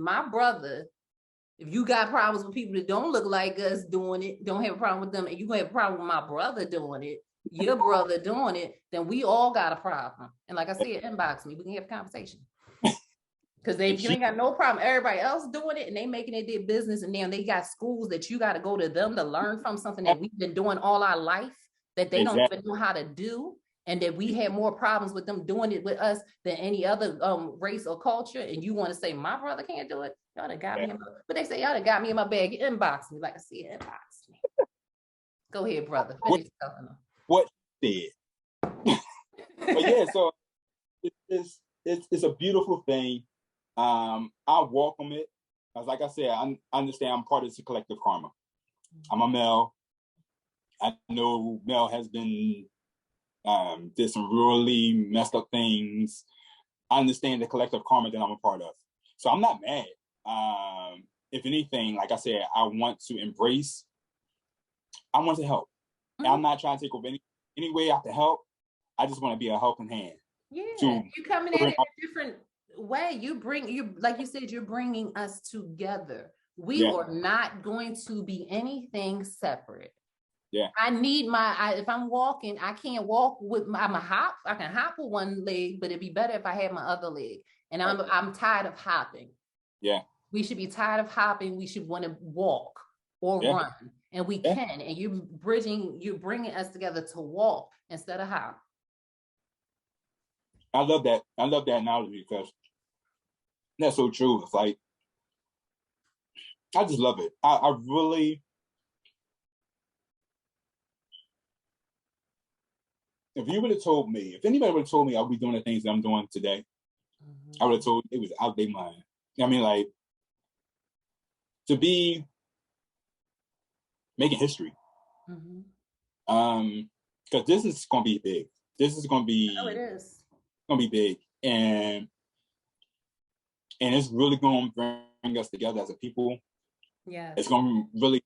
you got problems with people that don't look like us doing it, don't have a problem with them, and you have a problem with my brother doing it, your brother doing it, then we all got a problem. And like I said, inbox me. We can have a conversation. Because if you ain't got no problem, everybody else doing it and they making it their business, and now they got schools that you got to go to them to learn from something that we've been doing all our life that they don't even know how to do, and that we had more problems with them doing it with us than any other race or culture. And you want to say my brother can't do it? Y'all done got me but they say y'all done got me in my bag. Inbox me, like I said, inbox me. Go ahead, brother. Finish telling them. What did? But yeah, so it's a beautiful thing. I welcome it. like I said, I understand I'm part of the collective karma. I'm a male. I know Mel has been did some really messed up things. I understand the collective karma that I'm a part of. So I'm not mad. If anything, like I said, I want to embrace, I want to help. And I'm not trying to take over any way I can help. I just want to be a helping hand. Yeah, you coming at it in a different way. You like you said, you're bringing us together. We are not going to be anything separate. Yeah. I need if I'm walking, I can't walk with I'm a hop. I can hop with one leg, but it'd be better if I had my other leg. And I'm tired of hopping. Yeah. We should be tired of hopping. We should want to walk or run. And we can. And you're bringing us together to walk instead of hop. I love that. I love that analogy because that's so true. It's like, I just love it. I really, if you would have told me, if anybody would have told me I'll be doing the things that I'm doing today, I would have told it was out of their mind. I mean, like, to be making history. Because this is going to be big. This is going to be, it is. Going to be big. And it's really going to bring us together as a people. Yeah. It's going to really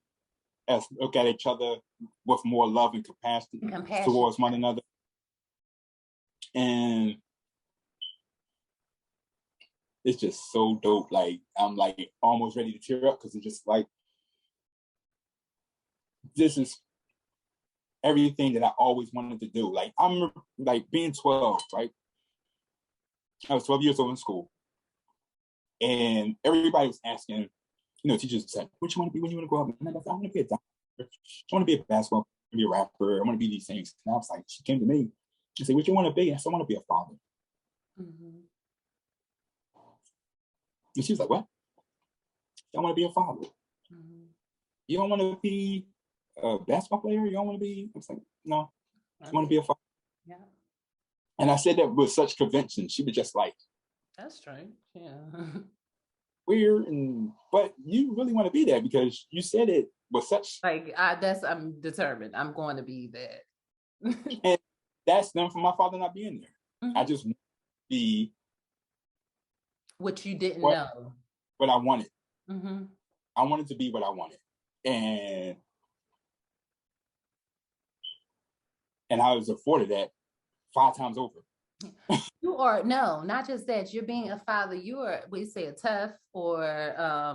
look at each other with more love and compassion towards one another. And it's just so dope. Like, I'm like almost ready to tear up because it's just like, this is everything that I always wanted to do. Like, I'm like being 12, right? I was 12 years old in school. And everybody was asking, teachers said, what you want to be when you want to grow up? And I was like, I want to be a doctor. I want to be a basketball, I want to be a rapper. I want to be these things. And I was like, she came to me. She said, what you want to be? I said, I want to be a father. And she was like, what? I want to be a father. You don't want to be a basketball player? You don't want to be? I was like, no, I want to be a father. Yeah. And I said that with such conviction. She was just like, that's strange. Yeah. Weird, but you really want to be that because you said it with such like I'm determined. I'm going to be that. And that's them from my father not being there. I just want to be what you didn't know. What I wanted. I wanted to be what I wanted. And I was afforded that 5 times over. You are, no, not just that. You're being a father. You are, we say a tough, or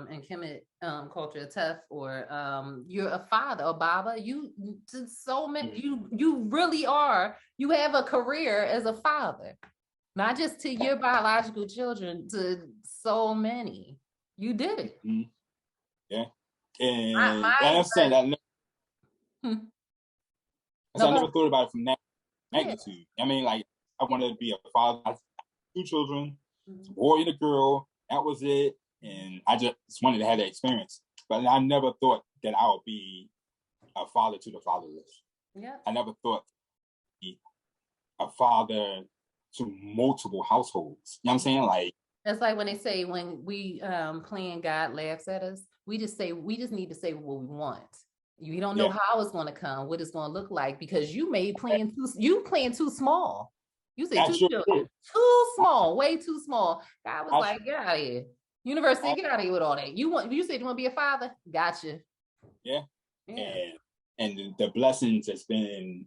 in Kemet culture, a tough, or you're a father, or Baba. You so many. You really are. You have a career as a father, not just to your biological children, to so many. You did it. Yeah, and I'm saying I never thought about it from that magnitude. I mean, like, I wanted to be a father. I had 2 children, a boy and a girl. That was it. And I just wanted to have that experience. But I never thought that I would be a father to the fatherless. Yeah. I never thought be a father to multiple households. You know what I'm saying? Like, that's like when they say when we playing God laughs at us, we just need to say what we want. You don't know how it's going to come, what it's going to look like, because you playing too small. You say 2 children, too small, way too small. God was like, get out of here. University, get out of here with all that. You said you want to be a father? Gotcha. Yeah. And the blessings has been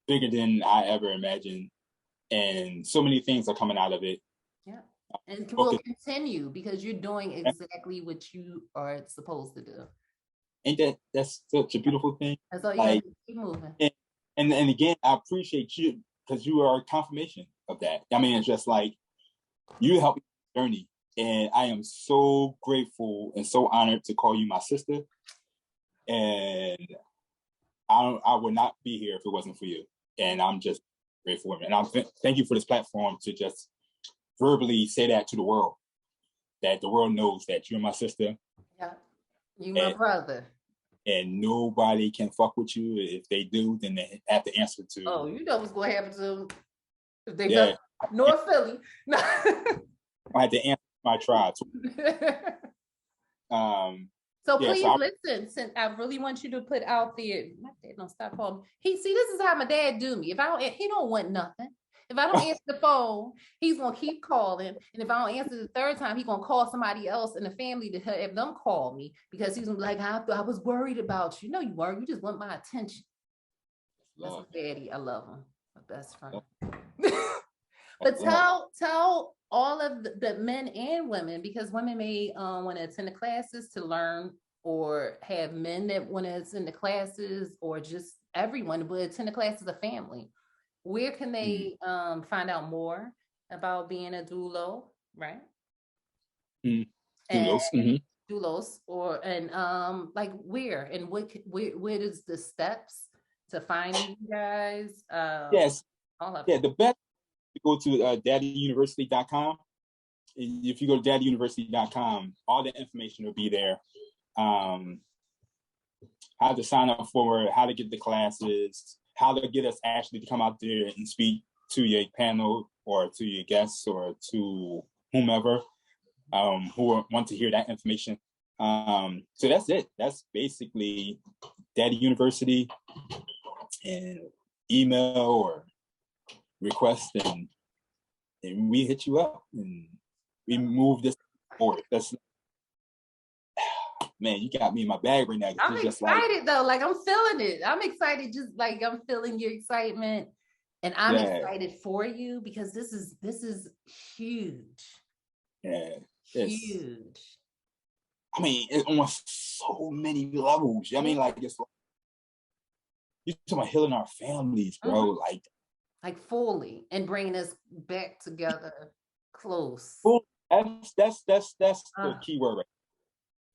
bigger than I ever imagined. And so many things are coming out of it. Yeah. And will continue because you're doing exactly what you are supposed to do. Ain't that's such a beautiful thing? That's all you gotta do, keep moving. And again, I appreciate you because you are a confirmation of that. I mean, it's just like you helped me on the journey, and I am so grateful and so honored to call you my sister. And I would not be here if it wasn't for you. And I'm just grateful. And thank you for this platform to just verbally say that to the world, that the world knows that you're my sister. Yeah, you my brother. And nobody can fuck with you. If they do, then they have to answer to. Oh, you know what's going to happen to them if they go North Philly. I had to answer my tribe. So yeah, please listen, since I really want you to put out there, my dad don't stop calling me. This is how my dad do me. He don't want nothing. If I don't answer the phone, he's gonna keep calling. And if I don't answer the third time, he's gonna call somebody else in the family to have them call me because he's gonna be like, I was worried about you. No, you weren't. You just want my attention. That's my daddy. I love him. My best friend. But tell all of the men and women, because women may want to attend the classes to learn, or have men that want to attend the classes, or just everyone would attend the classes as a family. Where can they find out more about being a doulo, right? Doulos. Doulos, like where and where is the steps to finding you guys? Yes. Yeah, the best to go to daddyuniversity.com. If you go to daddyuniversity.com, all the information will be there. How to sign up for it, how to get the classes, how to get us actually to come out there and speak to your panel or to your guests or to whomever who want to hear that information. So that's it. That's basically Daddy University, and email or request, and we hit you up and we move this forward. That's, man, you got me in my bag right now. I'm excited though. Like, I'm feeling it. I'm excited. Just like I'm feeling your excitement, and I'm excited for you because this is huge. Yeah, huge. I mean, it's on so many levels. I mean, like, it's like, you're talking about healing our families, bro. Like fully, and bringing us back together close. That's the key word, right?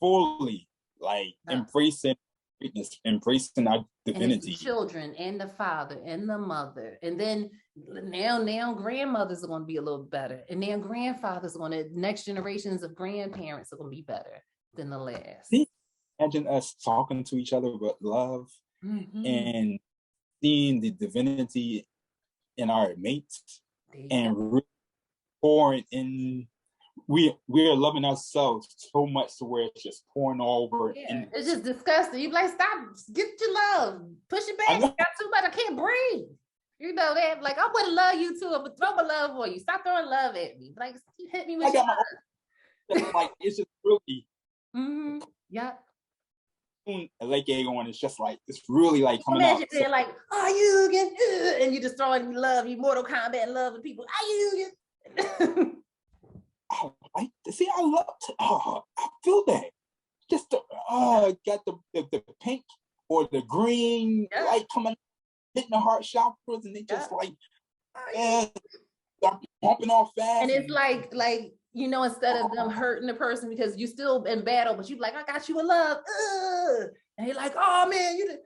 Fully, like embracing greatness, embracing our divinity. And the children and the father and the mother, and then now grandmothers are going to be a little better, and now grandfathers next generations of grandparents are going to be better than the last. Imagine us talking to each other with love and seeing the divinity in our mates and really pouring in. We are loving ourselves so much to where it's just pouring over. Yeah, it's just disgusting. You be like, stop, get your love, push it back. You got too much, I can't breathe. You know that? Like, I want to love you too, but throw my love for you. Stop throwing love at me. Like, you hit me with your love. Like, it's just really. Yeah. Like on, it's just like, it's really like coming out. Imagine they're like, are you again? And you just throwing love, you Mortal Kombat love with people. Are you again? I feel that. Just got the pink or the green light coming, hitting the heart chakras, and they just like, they're pumping off fast. And it's like, you know, instead of them hurting the person because you still in battle, but you like, I got you in love. And you're like, oh man, you done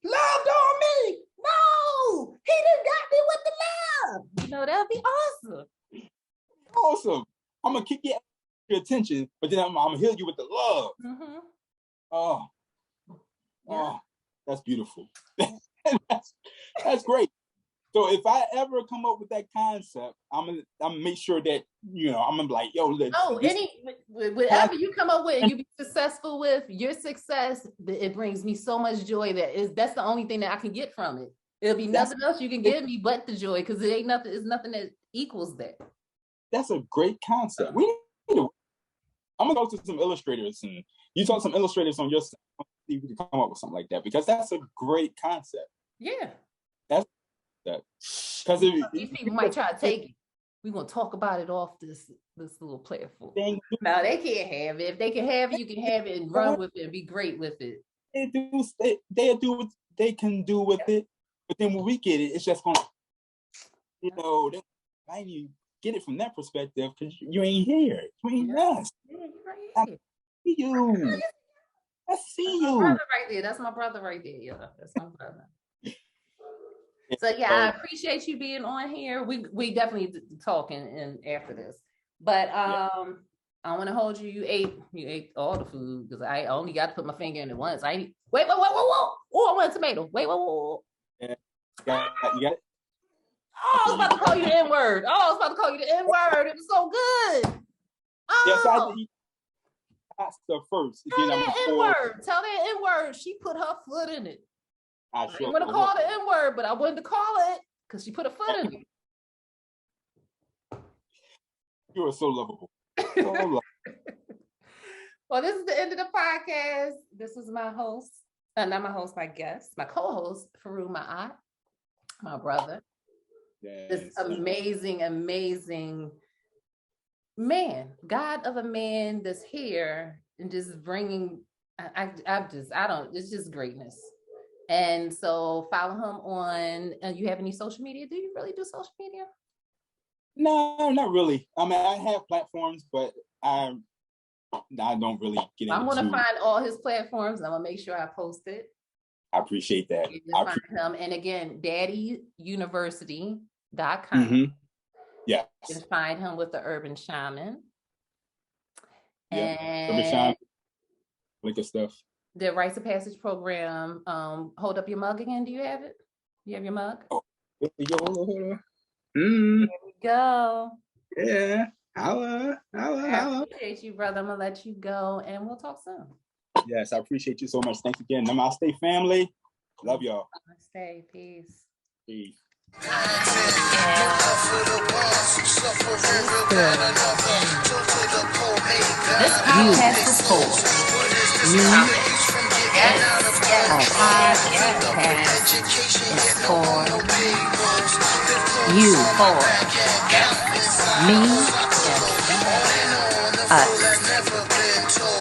loved on me. No, he done got me with the love. You know, that'd be awesome. Awesome. I'm gonna kick your attention, but then I'm gonna heal you with the love. That's beautiful. that's great. So if I ever come up with that concept, I'm gonna make sure that, you know, I'm gonna be like, yo, whatever you come up with and you be successful with, your success, it brings me so much joy that's the only thing that I can get from it. It'll be nothing else you can give me but the joy, because it's nothing that equals that. That's a great concept. I'm gonna go to some illustrators, and you talk to some illustrators on your side. See if we can come up with something like that, because that's a great concept. Yeah. That's because these people might try to take it. We're gonna talk about it off this little platform. No, they can't have it. If they can have it, you can have it and run with it and be great with it. They do what they can do with it, but then when we get it, it's just gonna, you know, I ain't even get it from that perspective, because you ain't here. You ain't us. I see you. I see you. Brother right there. That's my brother right there. Yeah, that's my brother. So yeah, I appreciate you being on here. We definitely talking in after this, but I want to hold you. You ate all the food, because I only got to put my finger in it once. Whoa! Oh, I want a tomato. Wait, whoa. Yeah. You got it. Oh, I was about to call you the N-word. Oh, I was about to call you the N-word. It was so good. Oh. Yes, I did eat pasta first. Tell that N-word. Tell that N-word. She put her foot in it. I didn't want to call the N-word, but I wanted to call it because she put a foot in it. You are so lovable. So lovable. Well, this is the end of the podcast. This is my host, not my host, my guest, my co-host, Farugh, my brother. Yes. This amazing, amazing man, God of a man that's here and just bringing, it's just greatness. And so follow him on, you have any social media? Do you really do social media? No, not really. I mean, I have platforms, but I don't really get into it. I'm going to find all his platforms. I'm going to make sure I post it. I appreciate that. Find him. And again, daddyuniversity.com. Mm-hmm. Yeah. You can find him with the Urban Shaman. Yeah. And Urban Shaman. Link of stuff. The Rites of Passage program. Hold up your mug again. Do you have it? You have your mug? Oh, hold on. There we go. Yeah. Holla. I appreciate you, brother. I'm going to let you go and we'll talk soon. Yes, I appreciate you so much. Thanks again. Namaste, family. Love y'all. Namaste. Peace. Peace. This podcast is for me. Our podcast is for you, for me, us.